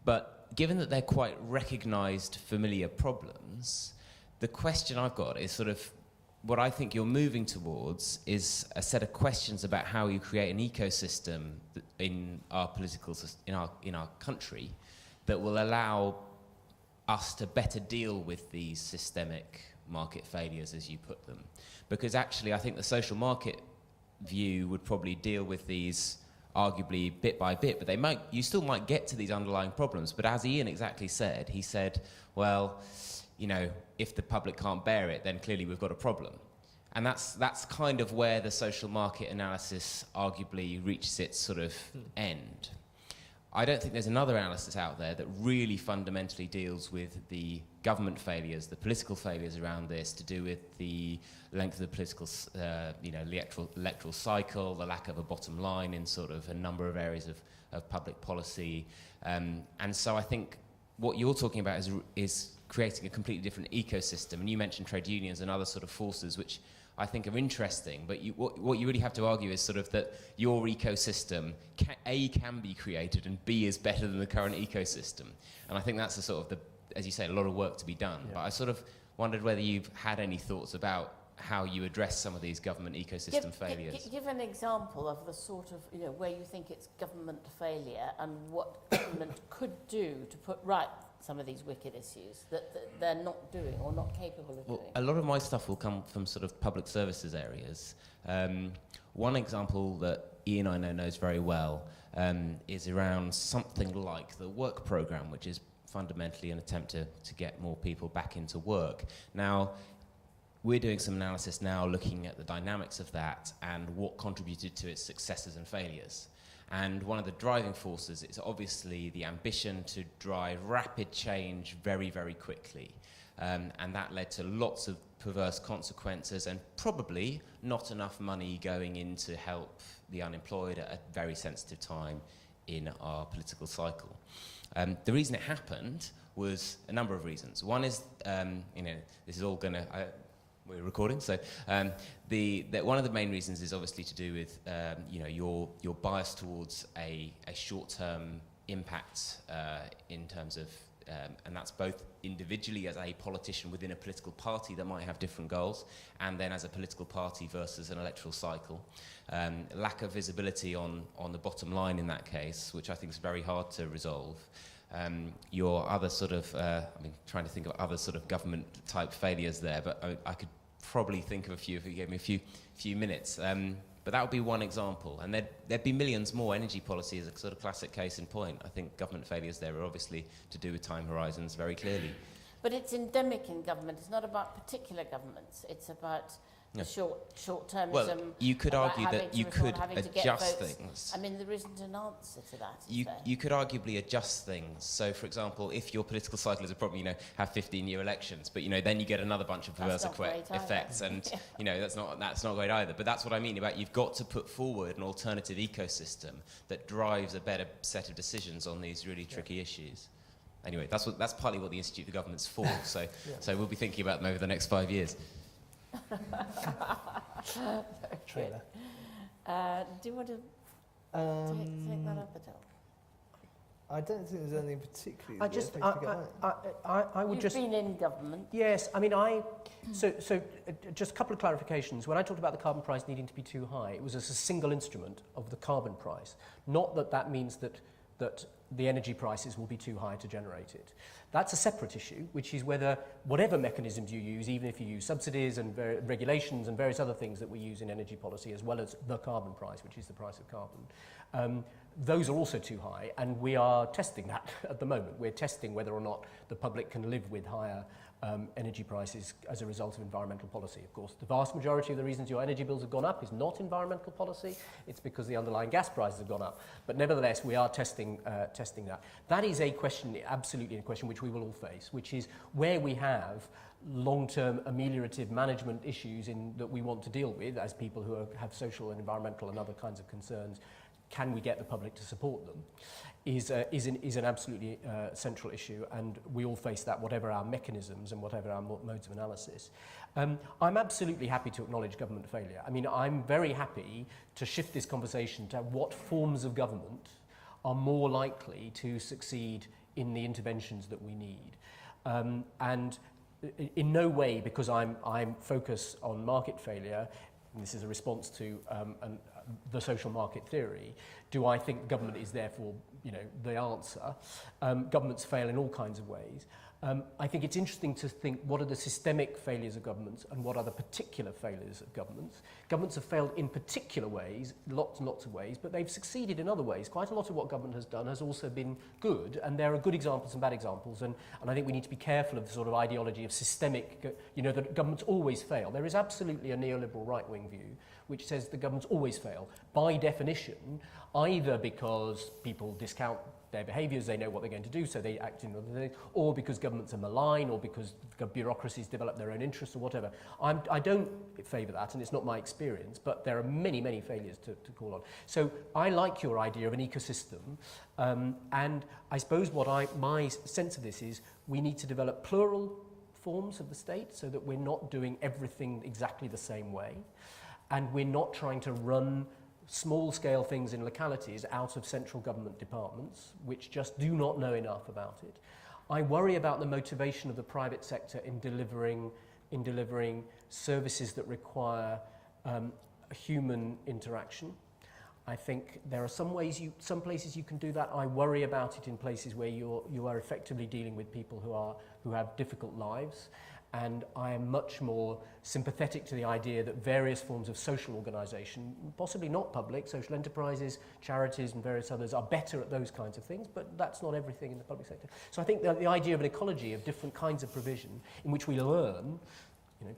But given that they're quite recognised, familiar problems, the question I've got is sort of what I think you're moving towards is a set of questions about how you create an ecosystem in our in our country that will allow us to better deal with these systemic market failures, as you put them. Because actually, I think the social market view would probably deal with these arguably bit by bit, but you still might get to these underlying problems. But as Ian exactly said, he said, well, if the public can't bear it, then clearly we've got a problem. And that's kind of where the social market analysis arguably reaches its sort of end. I don't think there's another analysis out there that really fundamentally deals with the government failures, the political failures around this, to do with the length of the political, electoral cycle, the lack of a bottom line in sort of a number of areas of public policy. And so I think what you're talking about is creating a completely different ecosystem. And you mentioned trade unions and other sort of forces, which I think are interesting, but what you really have to argue is sort of that your ecosystem, can be created, and B is better than the current ecosystem. And I think that's a sort of, as you say, a lot of work to be done. Yeah. But I sort of wondered whether you've had any thoughts about how you address some of these government ecosystem failures.
Give an example of the sort of, where you think it's government failure and what government could do to put right some of these wicked issues that they're not doing or not capable of doing.
A lot of my stuff will come from sort of public services areas. One example that Ian I know knows very well is around something like the work programme, which is fundamentally an attempt to get more people back into work. Now, we're doing some analysis now looking at the dynamics of that and what contributed to its successes and failures. And one of the driving forces is obviously the ambition to drive rapid change very, very quickly. And that led to lots of perverse consequences and probably not enough money going in to help the unemployed at a very sensitive time in our political cycle. The reason it happened was a number of reasons. One is, this is all going to... we're recording, so one of the main reasons is obviously to do with your bias towards a short-term impact in terms of, and that's both individually as a politician within a political party that might have different goals, and then as a political party versus an electoral cycle. Lack of visibility on the bottom line in that case, which I think is very hard to resolve. Your other sort of, trying to think of other sort of government type failures there, but I could probably think of a few if you gave me a few minutes. But that would be one example, and there'd be millions more. Energy policy is a sort of classic case in point. I think government failures there are obviously to do with time horizons very clearly.
But it's endemic in government. It's not about particular governments. It's about the short-termism.
Well, you could argue that you could adjust things.
I mean, there isn't an answer to that.
You could arguably adjust things. So, for example, if your political cycle is a problem, have 15-year elections, but then you get another bunch of perverse effects, and that's not great either. But that's what I mean about you've got to put forward an alternative ecosystem that drives a better set of decisions on these really tricky issues. Anyway, that's partly what the Institute for Government's for. So we'll be thinking about them over the next 5 years.
Trailer.
Do you want to take that up at all?
I don't think there's anything particularly.
I would
You've been in government.
Yes, so just a couple of clarifications. When I talked about the carbon price needing to be too high, it was as a single instrument of the carbon price. Not that means that the energy prices will be too high to generate it. That's a separate issue, which is whether whatever mechanisms you use, even if you use subsidies and regulations and various other things that we use in energy policy, as well as the carbon price, which is the price of carbon, those are also too high, and we are testing that at the moment. We're testing whether or not the public can live with higher energy prices as a result of environmental policy. Of course, the vast majority of the reasons your energy bills have gone up is not environmental policy, it's because the underlying gas prices have gone up. But nevertheless, we are testing that. That is a question, absolutely a question which we will all face, which is where we have long-term ameliorative management issues that we want to deal with as people who have social and environmental and other kinds of concerns. Can we get the public to support them? Is an absolutely central issue, and we all face that, whatever our mechanisms and whatever our modes of analysis. I'm absolutely happy to acknowledge government failure. I mean, I'm very happy to shift this conversation to what forms of government are more likely to succeed in the interventions that we need. And in no way, because I'm focused on market failure, and this is a response to the social market theory, do I think government is therefore, the answer? Governments fail in all kinds of ways. I think it's interesting to think what are the systemic failures of governments and what are the particular failures of governments. Governments have failed in particular ways, lots and lots of ways, but they've succeeded in other ways. Quite a lot of what government has done has also been good, and there are good examples and bad examples, and I think we need to be careful of the sort of ideology of systemic, that governments always fail. There is absolutely a neoliberal right-wing view which says the governments always fail, by definition, either because people discount their behaviours, they know what they're going to do, so they act in other things, or because governments are malign, or because bureaucracies develop their own interests, or whatever. I don't favour that, and it's not my experience, but there are many, many failures to call on. So I like your idea of an ecosystem, and I suppose my sense of this is we need to develop plural forms of the state so that we're not doing everything exactly the same way, and we're not trying to run small-scale things in localities out of central government departments, which just do not know enough about it. I worry about the motivation of the private sector in delivering services that require human interaction. I think there are some places you can do that. I worry about it in places where you are effectively dealing with people who have difficult lives. And I am much more sympathetic to the idea that various forms of social organisation, possibly not public, social enterprises, charities and various others are better at those kinds of things, but that's not everything in the public sector. So I think the idea of an ecology of different kinds of provision in which we learn,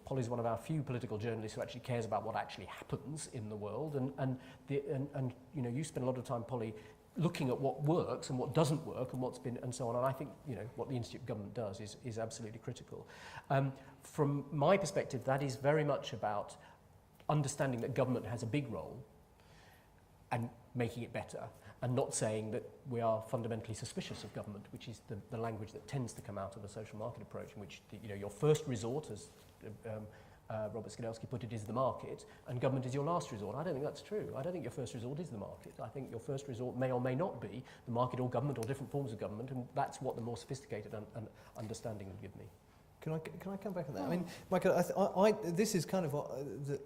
Polly's one of our few political journalists who actually cares about what actually happens in the world, and you spend a lot of time, Polly, looking at what works and what doesn't work and what's been and so on. And I think what the Institute of Government does is absolutely critical. From my perspective, that is very much about understanding that government has a big role and making it better, and not saying that we are fundamentally suspicious of government, which is the language that tends to come out of a social market approach, in which your first resort, as Robert Skidelsky put it, is the market, and government is your last resort. I don't think that's true. I don't think your first resort is the market. I think your first resort may or may not be the market or government or different forms of government, and that's what the more sophisticated understanding would give me.
Can I come back on that? I mean, Michael, this is kind of what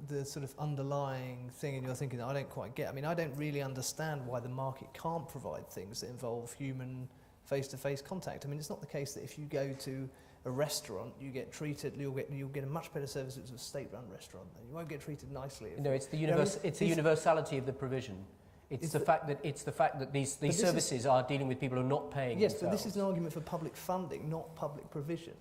the sort of underlying thing in your thinking that I don't quite get. I mean, I don't really understand why the market can't provide things that involve human face-to-face contact. I mean, it's not the case that if you go to a restaurant, you'll get a much better service if it's a state-run restaurant, and you won't get treated nicely.
No, it's the universality of the provision. It's the fact that these services are dealing with people who are not paying.
Yes,
themselves.
but this is an argument for public funding, not public provision.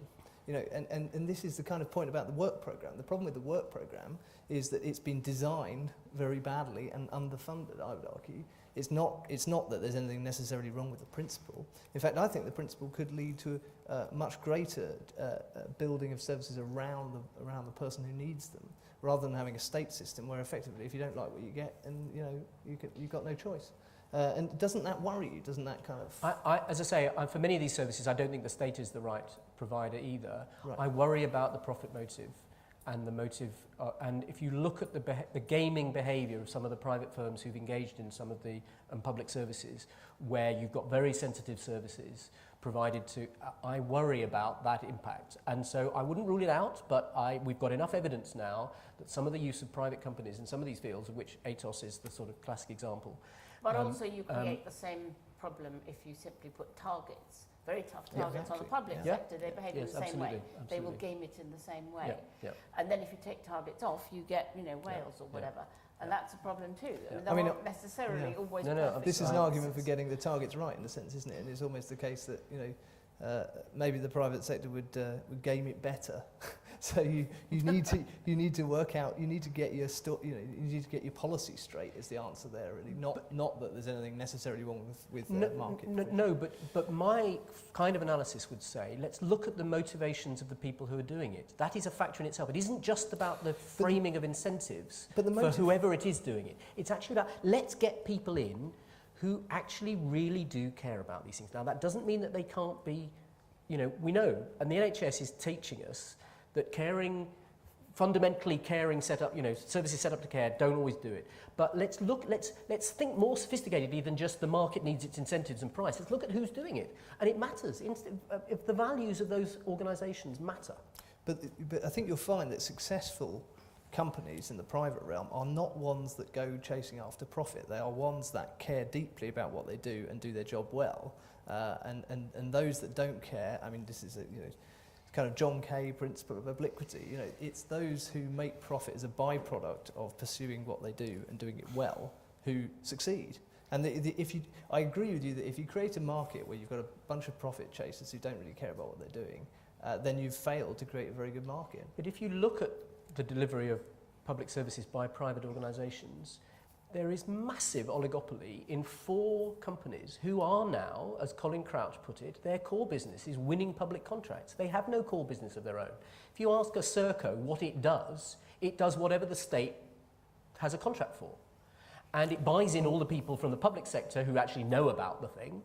And this is the kind of point about the work programme. The problem with the work programme is that it's been designed very badly and underfunded, I would argue. It's not that there's anything necessarily wrong with the principle. In fact, I think the principle could lead to a much greater building of services around the person who needs them, rather than having a state system where effectively, if you don't like what you get, and you've got no choice. And doesn't that worry you? Doesn't that kind of...
As I say, for many of these services, I don't think the state is the right provider either. Right. I worry about the profit motive and the motive. And if you look at the gaming behaviour of some of the private firms who've engaged in some of the public services, where you've got very sensitive services provided to, I worry about that impact. And so I wouldn't rule it out, but we've got enough evidence now that some of the use of private companies in some of these fields, of which ATOS is the sort of classic example,
But also you create the same problem if you simply put targets, very tough targets on the public sector. They behave in the same way. They will game it in the same way. And then if you take targets off, you get, Wales or whatever. And that's a problem too. They're not necessarily always perfect.
This is an argument for getting the targets right in a sense, isn't it? And it's almost the case that, maybe the private sector would game it better. So you need to work out, you need to get your you need to get your policy straight is the answer there really. Not that there's anything necessarily wrong with market.
No, but my kind of analysis would say, let's look at the motivations of the people who are doing it. That is a factor in itself. It isn't just about the framing of incentives for whoever it is doing it. It's actually about, let's get people in who actually really do care about these things. Now, that doesn't mean that they can't be, we know, and the NHS is teaching us that fundamentally caring services set up to care don't always do it. But let's think more sophisticatedly than just the market needs its incentives and price. Let's look at who's doing it. And it matters. If the values of those organisations matter.
But I think you'll find that successful companies in the private realm are not ones that go chasing after profit. They are ones that care deeply about what they do and do their job well. And those that don't care, I mean, this is a kind of John Kay principle of obliquity. It's those who make profit as a byproduct of pursuing what they do and doing it well who succeed. And I agree with you that if you create a market where you've got a bunch of profit chasers who don't really care about what they're doing, then you've failed to create a very good market.
But if you look at the delivery of public services by private organisations, there is massive oligopoly in 4 companies who are now, as Colin Crouch put it, their core business is winning public contracts. They have no core business of their own. If you ask a Serco what it does whatever the state has a contract for. And it buys in all the people from the public sector who actually know about the thing,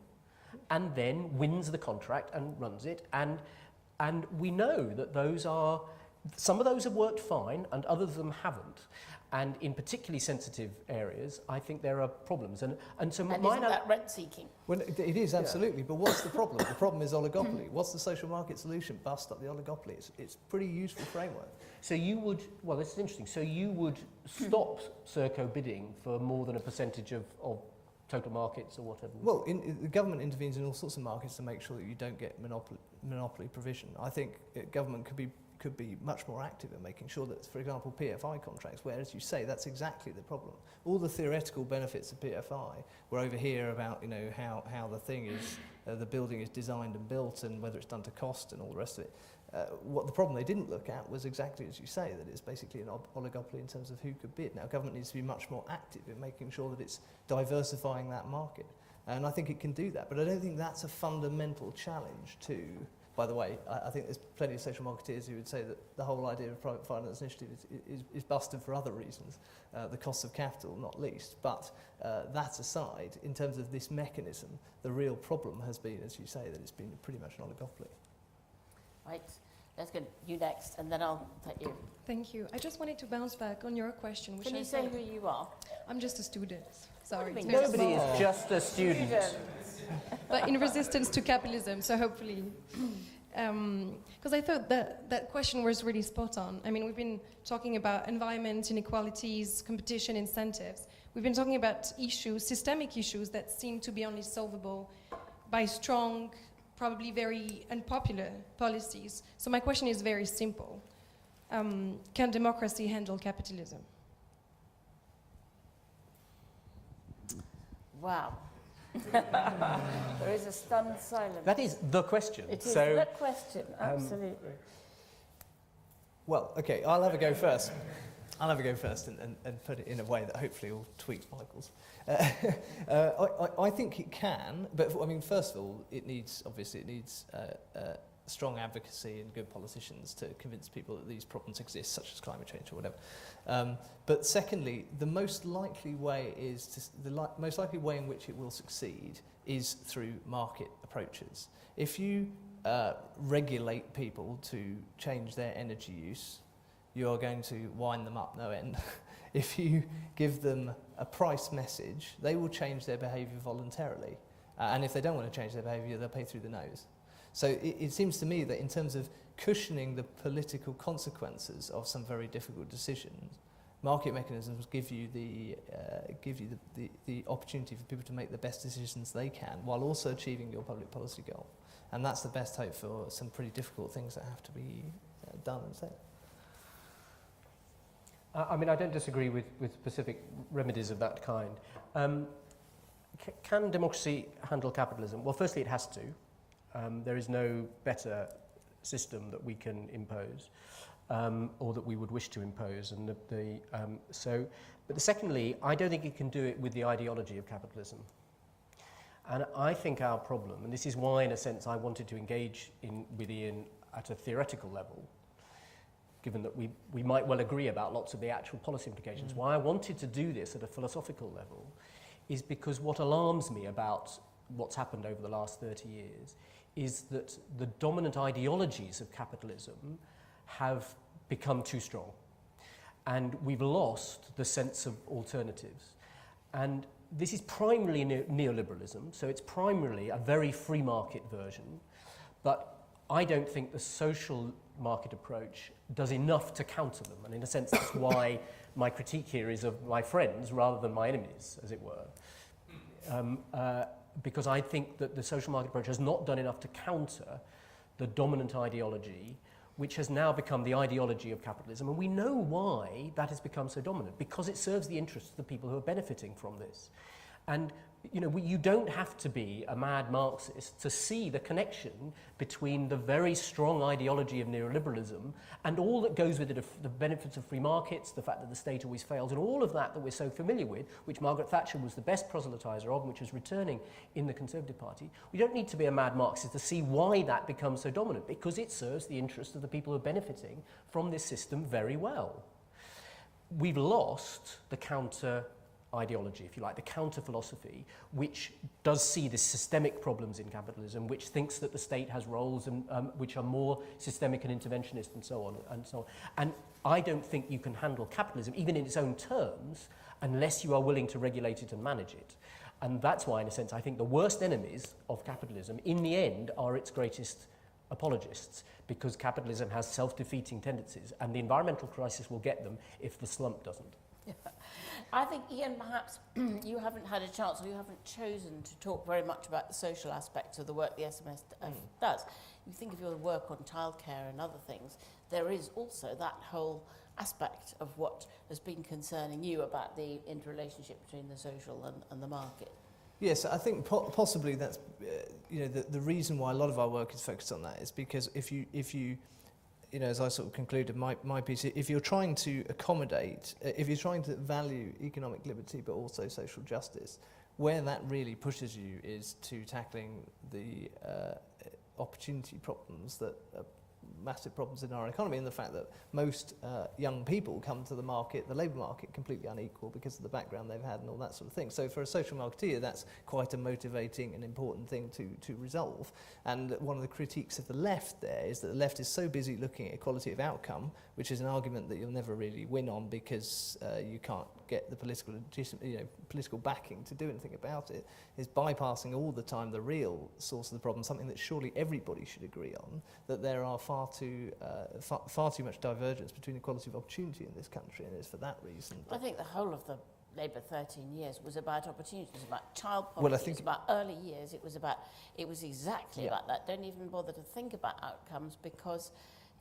and then wins the contract and runs it. And we know that some of those have worked fine and others of them haven't. And in particularly sensitive areas, I think there are problems. And so
isn't that rent-seeking?
Well, it is, absolutely. But what's the problem? The problem is oligopoly. What's the social market solution? Bust up the oligopoly. It's a pretty useful framework.
So you would, well, this is interesting. So you would stop Serco bidding for more than a percentage of total markets or whatever?
Well, the government intervenes in all sorts of markets to make sure that you don't get monopoly provision. I think government could be much more active in making sure that, for example, PFI contracts, where, as you say, that's exactly the problem. All the theoretical benefits of PFI were over here about, how the thing is, the building is designed and built and whether it's done to cost and all the rest of it. What the problem they didn't look at was exactly as you say, that it's basically an oligopoly in terms of who could bid. Now, government needs to be much more active in making sure that it's diversifying that market. And I think it can do that. But I don't think that's a fundamental challenge to... By the way, I think there's plenty of social marketeers who would say that the whole idea of private finance initiative is busted for other reasons, the cost of capital not least. But that aside, in terms of this mechanism, the real problem has been, as you say, that it's been pretty much an oligopoly.
Right, let's go you next, and then I'll take you.
Thank you. I just wanted to bounce back on your question.
Can you say who you are?
I'm just a student. Sorry.
Nobody is just a student.
But in resistance to capitalism, so hopefully... Because I thought that question was really spot on. I mean, we've been talking about environment, inequalities, competition, incentives. We've been talking about issues, systemic issues that seem to be only solvable by strong, probably very unpopular policies. So my question is very simple. Can democracy handle capitalism?
Wow. There is a stunned silence.
That is the question.
It is the question, absolutely.
Well, okay, I'll have a go first. And put it in a way that hopefully will tweak Michael's. I think it can, but I mean, first of all, it needs strong advocacy and good politicians to convince people that these problems exist, such as climate change or whatever. But secondly, the most likely way in which it will succeed is through market approaches. If you regulate people to change their energy use, you are going to wind them up no end. If you give them a price message, they will change their behaviour voluntarily. And if they don't want to change their behaviour, they'll pay through the nose. So it seems to me that in terms of cushioning the political consequences of some very difficult decisions, market mechanisms give you the opportunity for people to make the best decisions they can while also achieving your public policy goal. And that's the best hope for some pretty difficult things that have to be done and said.
I mean, I don't disagree with specific remedies of that kind. Can democracy handle capitalism? Well, firstly, it has to. There is no better system that we can impose or that we would wish to impose. And but secondly, I don't think it can do it with the ideology of capitalism. And I think our problem, and this is why, in a sense, I wanted to engage with Ian at a theoretical level, given that we might well agree about lots of the actual policy implications. Why I wanted to do this at a philosophical level is because what alarms me about what's happened over the last 30 years is that the dominant ideologies of capitalism have become too strong. And we've lost the sense of alternatives. And this is primarily neoliberalism, so it's primarily a very free market version, but I don't think the social market approach does enough to counter them, and in a sense that's why my critique here is of my friends rather than my enemies, as it were. Because I think that the social market approach has not done enough to counter the dominant ideology, which has now become the ideology of capitalism, and we know why that has become so dominant, because it serves the interests of the people who are benefiting from this. And you don't have to be a mad Marxist to see the connection between the very strong ideology of neoliberalism and all that goes with it, the benefits of free markets, the fact that the state always fails, and all of that we're so familiar with, which Margaret Thatcher was the best proselytizer of, and which is returning in the Conservative Party. We don't need to be a mad Marxist to see why that becomes so dominant, because it serves the interests of the people who are benefiting from this system very well. We've lost the counter ideology, if you like, the counter-philosophy, which does see the systemic problems in capitalism, which thinks that the state has roles and which are more systemic and interventionist and so on and so on. And I don't think you can handle capitalism, even in its own terms, unless you are willing to regulate it and manage it. And that's why, in a sense, I think the worst enemies of capitalism, in the end, are its greatest apologists, because capitalism has self-defeating tendencies, and the environmental crisis will get them if the slump doesn't.
Yeah. I think, Ian, perhaps you haven't had a chance, or you haven't chosen to talk very much about the social aspects of the work the SMS does. You think of your work on childcare and other things, there is also that whole aspect of what has been concerning you about the interrelationship between the social and the market.
Yes, I think possibly that's the reason why a lot of our work is focused on that is because if you as I sort of concluded my piece, if you're trying to accommodate, if you're trying to value economic liberty but also social justice, where that really pushes you is to tackling the opportunity problems that massive problems in our economy, and the fact that most young people come to the market, the labour market, completely unequal because of the background they've had and all that sort of thing. So for a social marketeer, that's quite a motivating and important thing to resolve. And one of the critiques of the left there is that the left is so busy looking at equality of outcome, which is an argument that you'll never really win on because you can't get the political backing to do anything about it, is bypassing all the time the real source of the problem, something that surely everybody should agree on, that there are far too much divergence between equality of opportunity in this country, and it's for that reason.
I think the whole of the Labour 13 years was about opportunities, it was about child poverty,
Well, I think
it was about early years, it was exactly about that. Don't even bother to think about outcomes, because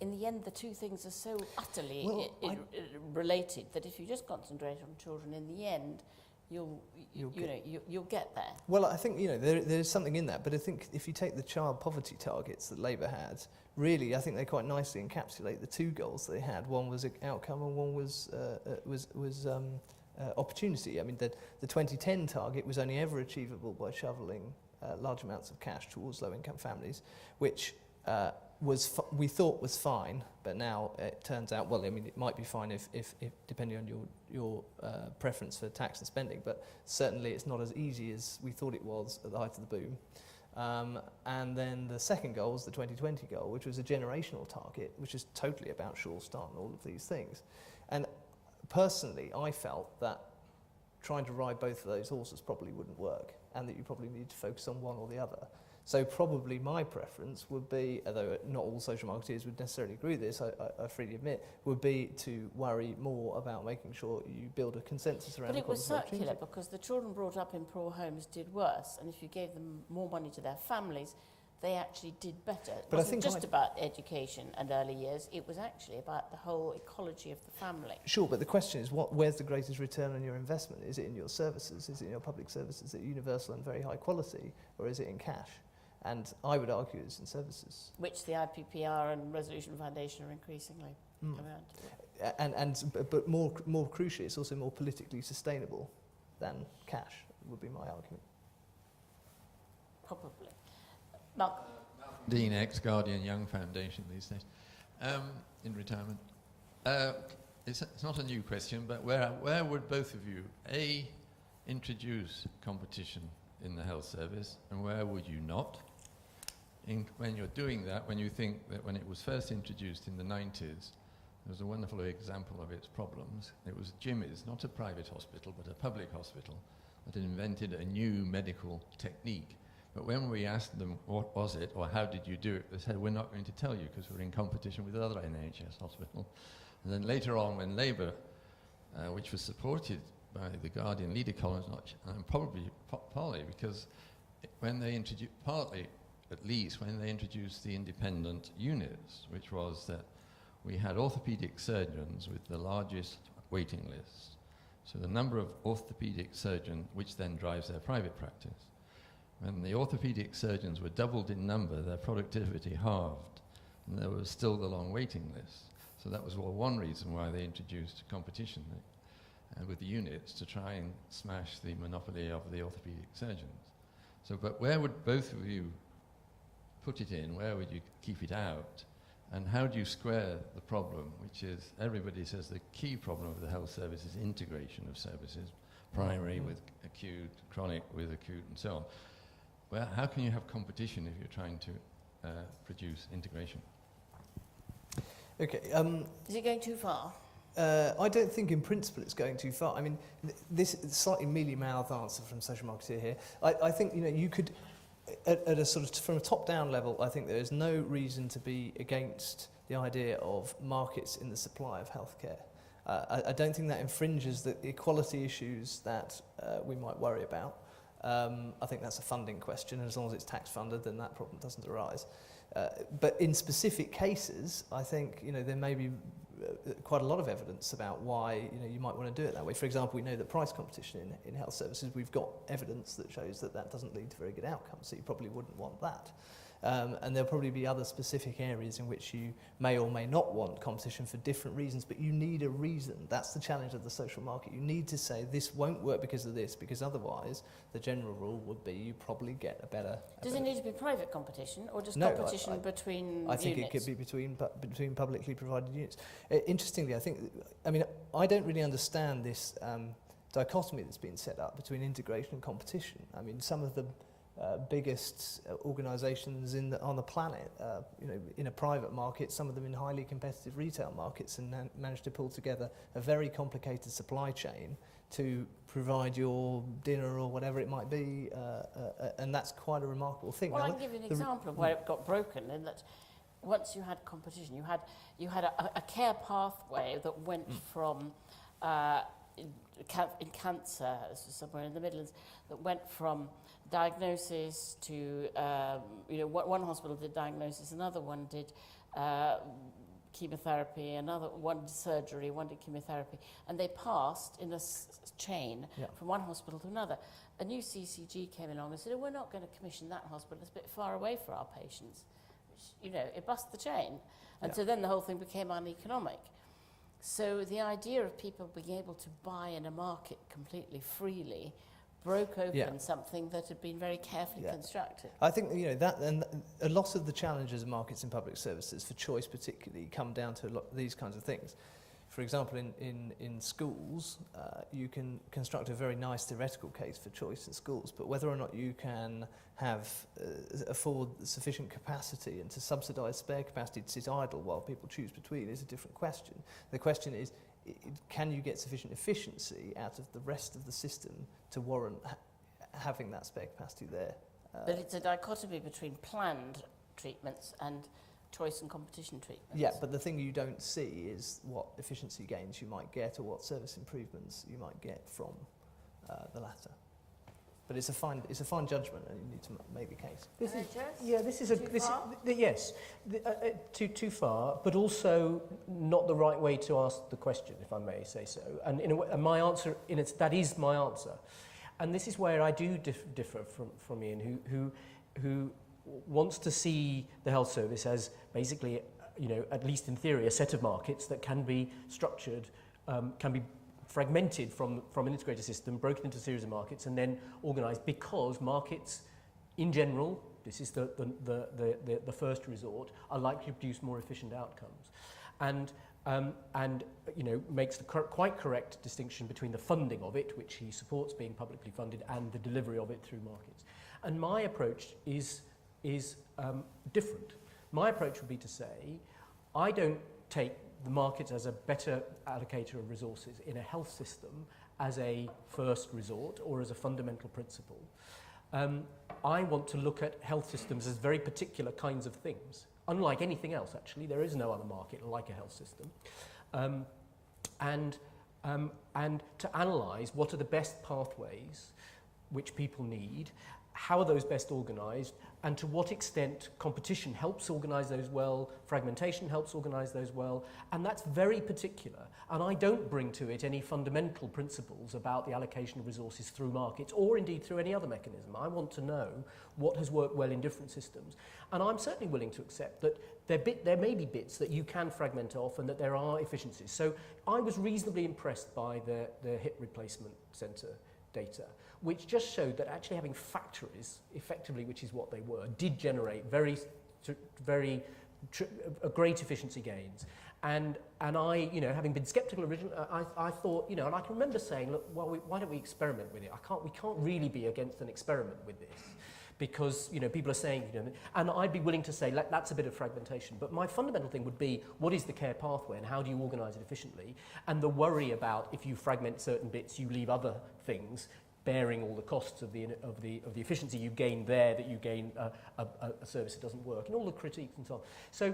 in the end the two things are so utterly related that if you just concentrate on children, in the end you'll get there.
Well, I think there's something in that, but I think if you take the child poverty targets that Labour had, really I think they quite nicely encapsulate the two goals they had. One was outcome and one was opportunity. I mean, the 2010 target was only ever achievable by shoveling large amounts of cash towards low-income families, which we thought was fine, but now it turns out, well, I mean, it might be fine if depending on your preference for tax and spending, but certainly it's not as easy as we thought it was at the height of the boom. And then the second goal was the 2020 goal, which was a generational target, which is totally about sure start and all of these things. And personally, I felt that trying to ride both of those horses probably wouldn't work, and that you probably need to focus on one or the other. So probably my preference would be, although not all social marketeers would necessarily agree with this, I freely admit, would be to worry more about making sure you build a consensus around
But it was
equality of
circular
opportunity.
because the children brought up in poor homes did worse, and if you gave them more money to their families, they actually did better. It
But I
wasn't
think
just about education and early years, it was actually about the whole ecology of the family.
Sure, but the question is, where's the greatest return on your investment? Is it in your services? Is it in your public services that are universal and very high quality, or is it in cash? And I would argue it's in services.
Which the IPPR and Resolution Foundation are increasingly around.
But more crucially, it's also more politically sustainable than cash, would be my argument.
Probably. Mark?
Dean, ex-Guardian Young Foundation these days, in retirement. It's not a new question, but where would both of you, A, introduce competition in the health service, and where would you not? When you're doing that, when you think that when it was first introduced in the 90s, there was a wonderful example of its problems. It was Jimmy's, not a private hospital, but a public hospital, that invented a new medical technique. But when we asked them what was it, or how did you do it, they said, we're not going to tell you because we're in competition with other NHS hospitals. And then later on, when Labour, which was supported by the Guardian leader columns, probably partly because when they introduced, partly at least when they introduced the independent units, which was that we had orthopaedic surgeons with the largest waiting lists. So the number of orthopaedic surgeons, which then drives their private practice. When the orthopaedic surgeons were doubled in number, their productivity halved, and there was still the long waiting list. So that was one reason why they introduced competition with the units to try and smash the monopoly of the orthopaedic surgeons. So, but where would both of you put it in? Where would you keep it out? And how do you square the problem, which is everybody says the key problem of the health service is integration of services, primary with acute, chronic with acute, and so on. Well, how can you have competition if you're trying to produce integration?
Okay.
Is it going too far?
I don't think in principle it's going too far. I mean, this is a slightly mealy-mouthed answer from social marketeer here. I think, you could, at a sort of, from a top-down level, I think there is no reason to be against the idea of markets in the supply of healthcare. I don't think that infringes the equality issues that we might worry about. I think that's a funding question, and as long as it's tax funded, then that problem doesn't arise. But in specific cases, I think there may be quite a lot of evidence about why you might want to do it that way. For example, we know that price competition in health services, we've got evidence that shows that that doesn't lead to very good outcomes, so you probably wouldn't want that. And there'll probably be other specific areas in which you may or may not want competition for different reasons, but you need a reason. That's the challenge of the social market. You need to say this won't work because of this, because otherwise the general rule would be you probably get a better...
Does it need to be private competition or just
No,
competition between
I think
units?
it could be between publicly provided units. Interestingly, I don't really understand this dichotomy that's been set up between integration and competition. I mean, some of the biggest organisations on the planet, in a private market, some of them in highly competitive retail markets, and managed to pull together a very complicated supply chain to provide your dinner or whatever it might be, and that's quite a remarkable thing.
Well,
now,
I can give you an example of where it got broken, in that once you had competition, you had a care pathway that went from in cancer, this was somewhere in the Midlands, that went from diagnosis to, one hospital did diagnosis, another one did chemotherapy, another one did surgery, one did chemotherapy, and they passed in a chain from one hospital to another. A new CCG came along and said, we're not going to commission that hospital, it's a bit far away for our patients. Which, it bust the chain. And so then the whole thing became uneconomic. So the idea of people being able to buy in a market completely freely broke open something that had been very carefully constructed.
I think that, and a lot of the challenges of markets in public services, for choice particularly, come down to these kinds of things. For example, in schools, you can construct a very nice theoretical case for choice in schools, but whether or not you can afford sufficient capacity and to subsidise spare capacity to sit idle while people choose between is a different question. The question is, can you get sufficient efficiency out of the rest of the system to warrant having that spare capacity there?
But it's a dichotomy between planned treatments and choice and competition treatments.
Yeah, but the thing you don't see is what efficiency gains you might get or what service improvements you might get from the latter. But it's a fine judgment, and you need to make the case.
Too far, but also not the right way to ask the question, if I may say so. And in a way, my answer, that is my answer. And this is where I do differ from Ian, who wants to see the health service as basically, at least in theory, a set of markets that can be structured, can be fragmented from an integrated system, broken into a series of markets, and then organised, because markets, in general, this is the first resort, are likely to produce more efficient outcomes, and makes the quite correct distinction between the funding of it, which he supports being publicly funded, and the delivery of it through markets. And my approach is different. My approach would be to say, I don't take the markets as a better allocator of resources in a health system as a first resort or as a fundamental principle. I want to look at health systems as very particular kinds of things. Unlike anything else, actually, there is no other market like a health system. And to analyse what are the best pathways which people need, how are those best organised, and to what extent competition helps organise those well, fragmentation helps organise those well, and that's very particular. And I don't bring to it any fundamental principles about the allocation of resources through markets, or indeed through any other mechanism. I want to know what has worked well in different systems. And I'm certainly willing to accept that there may be bits that you can fragment off and that there are efficiencies. So I was reasonably impressed by the hip replacement centre data, which just showed that actually having factories, effectively, which is what they were, did generate very great efficiency gains. And I, having been sceptical originally, I thought, and I can remember saying, look, well, why don't we experiment with it? We can't really be against an experiment with this, because people are saying, and I'd be willing to say that's a bit of fragmentation. But my fundamental thing would be, what is the care pathway and how do you organise it efficiently? And the worry about if you fragment certain bits, you leave other things bearing all the costs of the efficiency you gain there, that you gain a service that doesn't work, and all the critiques and so on. So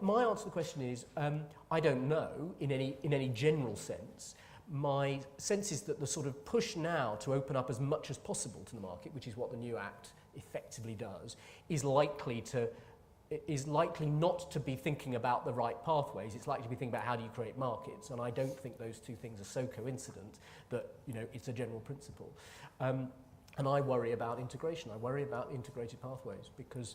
my answer to the question is, I don't know in any general sense. My sense is that the sort of push now to open up as much as possible to the market, which is what the new Act effectively does, is likely not to be thinking about the right pathways. It's likely to be thinking about how do you create markets, and I don't think those two things are so coincident that it's a general principle. And I worry about integration. I worry about integrated pathways because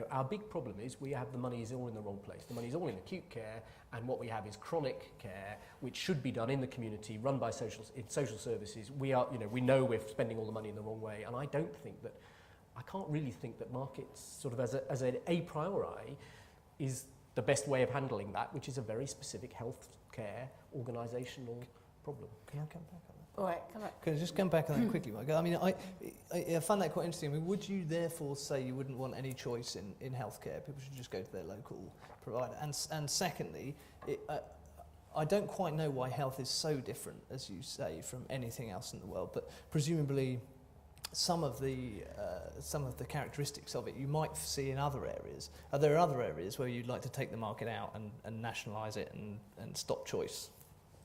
our big problem is we have the money is all in the wrong place. The money is all in acute care, and what we have is chronic care, which should be done in the community, run by social services. We know we're spending all the money in the wrong way, and I can't really think that markets, sort of as an a priori, is the best way of handling that, which is a very specific health care organisational problem.
Can I come back on that?
All right, come on.
Can I just come back on that quickly, Michael? I mean, I find that quite interesting. I mean, would you therefore say you wouldn't want any choice in healthcare? People should just go to their local provider. And secondly, I don't quite know why health is so different, as you say, from anything else in the world. But presumably, some of the characteristics of it you might see in other areas. Are there other areas where you'd like to take the market out and nationalise it and stop choice?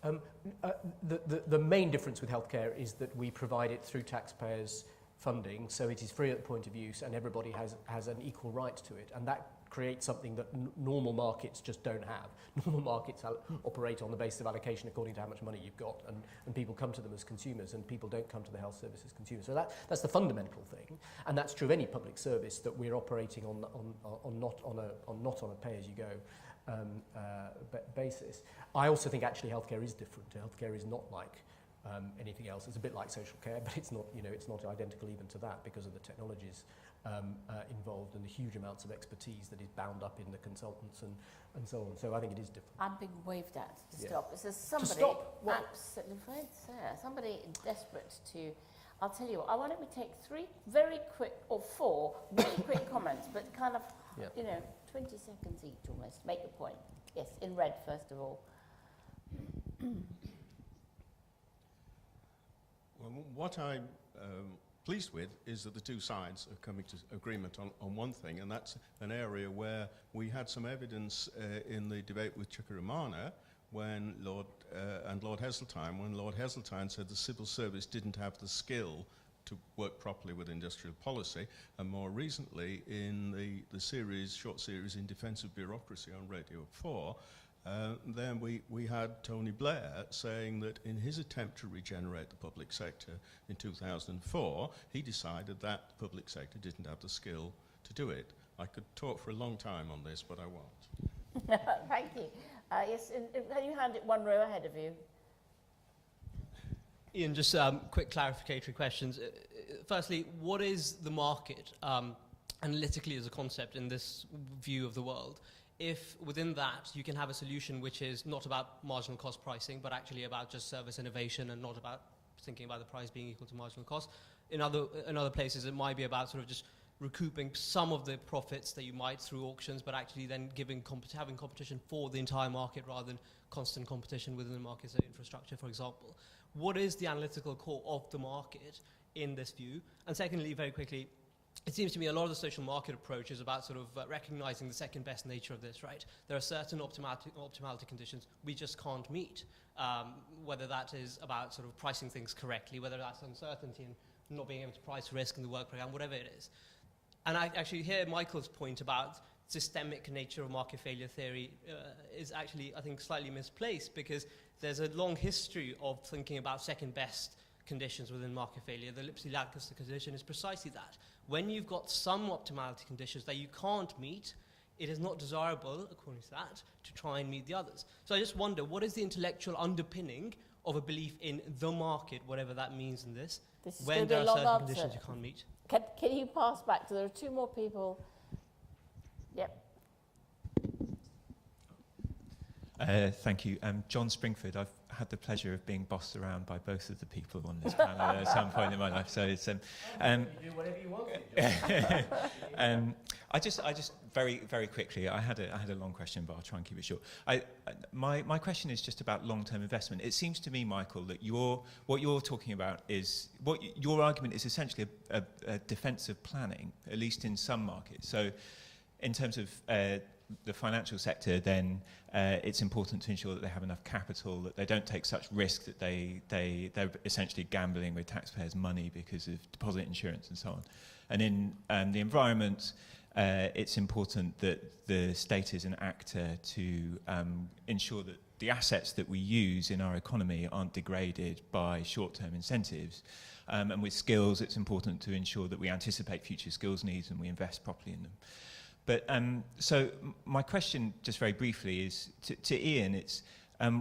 The main difference with healthcare is that we provide it through taxpayers' funding, so it is free at the point of use, and everybody has an equal right to it, and that creates something that normal markets just don't have. Normal markets operate on the basis of allocation according to how much money you've got, and people come to them as consumers, and people don't come to the health service as consumers. So that's the fundamental thing, and that's true of any public service, that we're operating on not on a pay-as-you-go basis. I also think actually healthcare is different. Healthcare is not like anything else. It's a bit like social care, but it's not identical even to that because of the technologies involved and the huge amounts of expertise that is bound up in the consultants and so on. So I think it is different.
I'm being waved at to stop. It says somebody
stop? What?
Absolutely right there. Somebody desperate to. I'll tell you what. I want to take 3 very quick or 4 really quick comments, but kind of 20 seconds each almost. Make a point. Yes, in red first of all.
Well, what I pleased with is that the two sides are coming to agreement on one thing, and that's an area where we had some evidence in the debate with Chukwuemeka when Lord Heseltine, when Lord Heseltine said the civil service didn't have the skill to work properly with industrial policy, and more recently in the short series In Defence of Bureaucracy on Radio 4, then we had Tony Blair saying that in his attempt to regenerate the public sector in 2004, he decided that the public sector didn't have the skill to do it. I could talk for a long time on this, but I won't.
Thank you. Yes, can you hand it one row ahead of you?
Ian, just quick clarificatory questions. Firstly, what is the market analytically as a concept in this view of the world? If within that you can have a solution which is not about marginal cost pricing, but actually about just service innovation and not about thinking about the price being equal to marginal cost. In other places, it might be about sort of just recouping some of the profits that you might through auctions, but actually then having competition for the entire market rather than constant competition within the market, so infrastructure, for example. What is the analytical core of the market in this view? And secondly, very quickly, it seems to me a lot of the social market approach is about sort of recognizing the second best nature of this, right? There are certain optimality conditions we just can't meet, whether that is about sort of pricing things correctly, whether that's uncertainty and not being able to price risk in the work program, whatever it is. And I actually hear Michael's point about systemic nature of market failure theory is actually, I think, slightly misplaced, because there's a long history of thinking about second best conditions within market failure. The Lipsey-Lancaster condition is precisely that. When you've got some optimality conditions that you can't meet, it is not desirable, according to that, to try and meet the others. So I just wonder, what is the intellectual underpinning of a belief in the market, whatever that means in this, when there are certain conditions you can't meet?
Can you pass back to, there are two more people. Yep.
Thank you. John Springford. I've had the pleasure of being bossed around by both of the people on this panel at some point in my life. So it's
you do whatever you want.
I just very quickly. I had a long question, but I'll try and keep it short. My question is just about long-term investment. It seems to me, Michael, that what you're talking about is your argument is essentially a defence of planning, at least in some markets. So, in terms of the financial sector, then it's important to ensure that they have enough capital, that they don't take such risk, that they're essentially gambling with taxpayers' money because of deposit insurance and so on. And in the environment, it's important that the state is an actor to ensure that the assets that we use in our economy aren't degraded by short-term incentives. And with skills, it's important to ensure that we anticipate future skills needs and we invest properly in them. But so my question, just very briefly, is to Ian. It's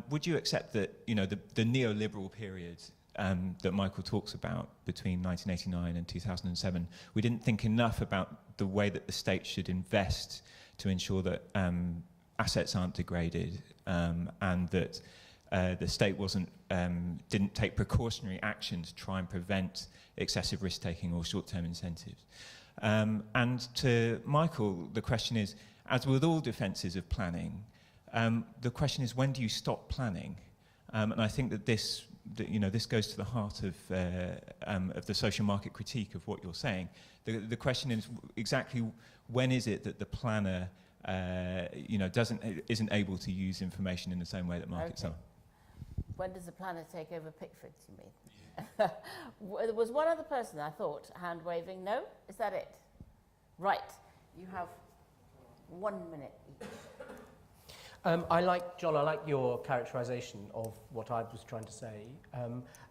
would you accept that the neoliberal period that Michael talks about between 1989 and 2007, we didn't think enough about the way that the state should invest to ensure that assets aren't degraded, and that the state didn't take precautionary action to try and prevent excessive risk-taking or short-term incentives. And to Michael, the question is, as with all defences of planning, the question is, when do you stop planning? And I think that this goes to the heart of the social market critique of what you're saying. The question is exactly when is it that the planner, isn't able to use information in the same way that markets are?
When does the planner take over Pickford, you mean? There was one other person, I thought, hand waving. No? Is that it? Right. You have 1 minute each.
I like your characterisation of what I was trying to say,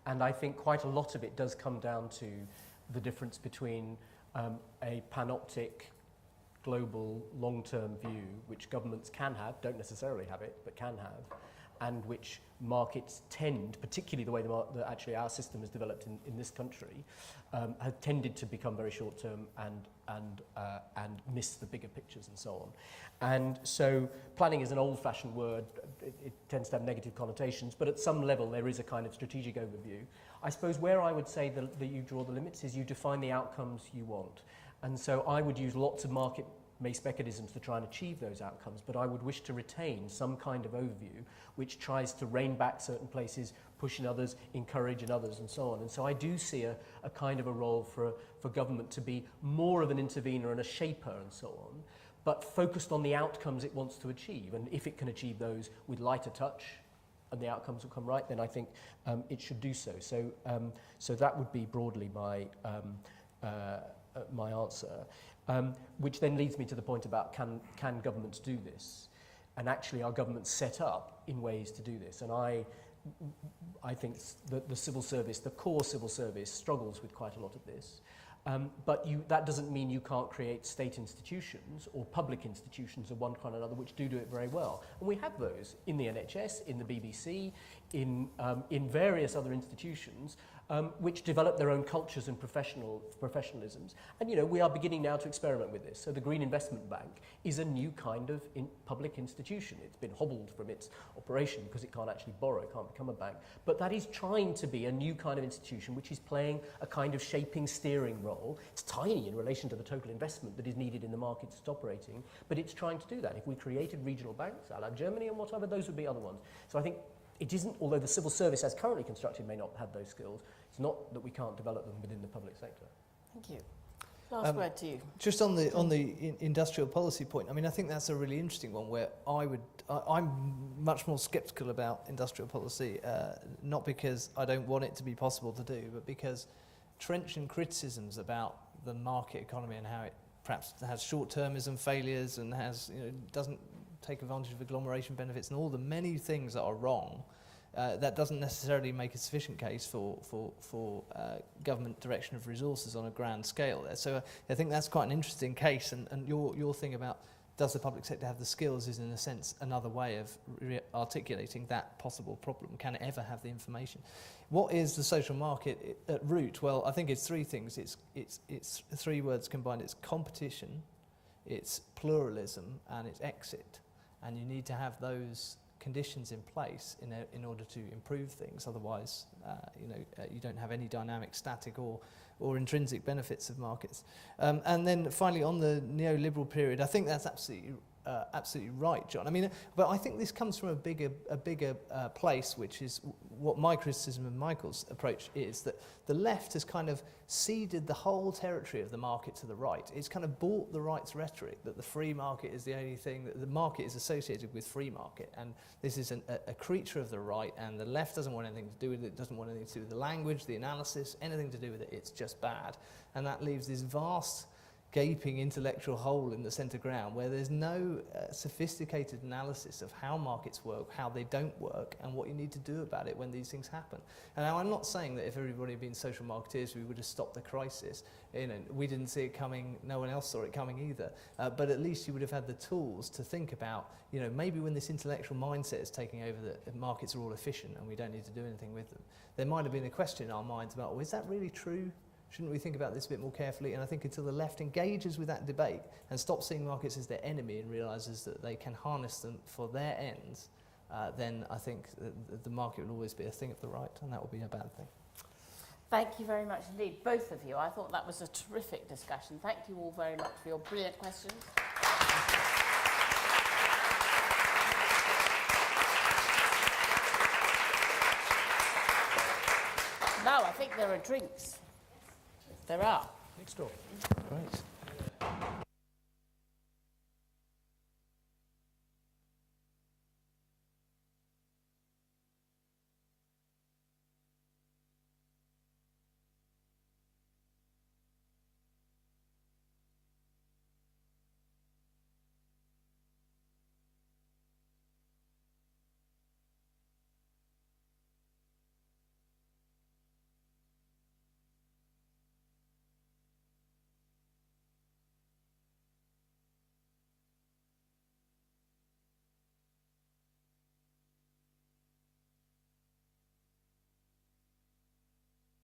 and I think quite a lot of it does come down to the difference between a panoptic, global, long-term view, which governments can have, don't necessarily have it, but can have, and which markets tend, particularly the way that actually our system is developed in this country, have tended to become very short-term and miss the bigger pictures and so on. And so planning is an old-fashioned word. It tends to have negative connotations, but at some level there is a kind of strategic overview. I suppose where I would say that you draw the limits is you define the outcomes you want. And so I would use lots of market mechanisms to try and achieve those outcomes, but I would wish to retain some kind of overview which tries to rein back certain places, push in others, encourage in others, and so on. And so I do see a kind of a role for government to be more of an intervener and a shaper and so on, but focused on the outcomes it wants to achieve. And if it can achieve those with lighter touch, and the outcomes will come right, then I think it should do so. So that would be broadly my answer, which then leads me to the point about can governments do this? And actually, are governments set up in ways to do this? And I think that the civil service, the core civil service, struggles with quite a lot of this. But that doesn't mean you can't create state institutions or public institutions of one kind or another which do it very well. And we have those in the NHS, in the BBC, in various other institutions which develop their own cultures and professionalisms. And we are beginning now to experiment with this. So the Green Investment Bank is a new kind of public institution. It's been hobbled from its operation because it can't actually borrow, it can't become a bank. But that is trying to be a new kind of institution which is playing a kind of shaping, steering role. It's tiny in relation to the total investment that is needed in the markets it's operating, but it's trying to do that. If we created regional banks, a la Germany and whatever, those would be other ones. So I think it isn't, although the civil service as currently constructed may not have those skills, it's not that we can't develop them within the public sector.
Thank you. Last word to you.
Just on the industrial policy point, I mean, I think that's a really interesting one where I'm much more sceptical about industrial policy, not because I don't want it to be possible to do, but because trenchant criticisms about the market economy and how it perhaps has short-termism failures and doesn't take advantage of agglomeration benefits and all the many things that are wrong, that doesn't necessarily make a sufficient case for government direction of resources on a grand scale there. So I think that's quite an interesting case, and your thing about does the public sector have the skills is in a sense another way of articulating that possible problem. Can it ever have the information? What is the social market at root? Well, I think it's three things. It's three words combined. It's competition, it's pluralism, and it's exit. And you need to have those conditions in place in order to improve things. Otherwise, you don't have any dynamic, static, or intrinsic benefits of markets. And then finally, on the neoliberal period, I think that's absolutely right, John. I mean, but I think this comes from a bigger place, which is what my criticism of Michael's approach is, that the left has kind of ceded the whole territory of the market to the right. It's kind of bought the right's rhetoric that the free market is the only thing, that the market is associated with free market, and this is a creature of the right, and the left doesn't want anything to do with it, doesn't want anything to do with the language, the analysis, anything to do with it. It's just bad. And that leaves this vast gaping intellectual hole in the centre ground where there's no sophisticated analysis of how markets work, how they don't work, and what you need to do about it when these things happen. And now I'm not saying that if everybody had been social marketeers we would have stopped the crisis. We didn't see it coming, no one else saw it coming either. But at least you would have had the tools to think about, maybe when this intellectual mindset is taking over that markets are all efficient and we don't need to do anything with them, there might have been a question in our minds about, is that really true? Shouldn't we think about this a bit more carefully? And I think until the left engages with that debate and stops seeing markets as their enemy and realises that they can harness them for their ends, then I think the market will always be a thing of the right, and that will be a bad thing.
Thank you very much indeed, both of you. I thought that was a terrific discussion. Thank you all very much for your brilliant questions. Now I think there are drinks. There are.
Next door. Great.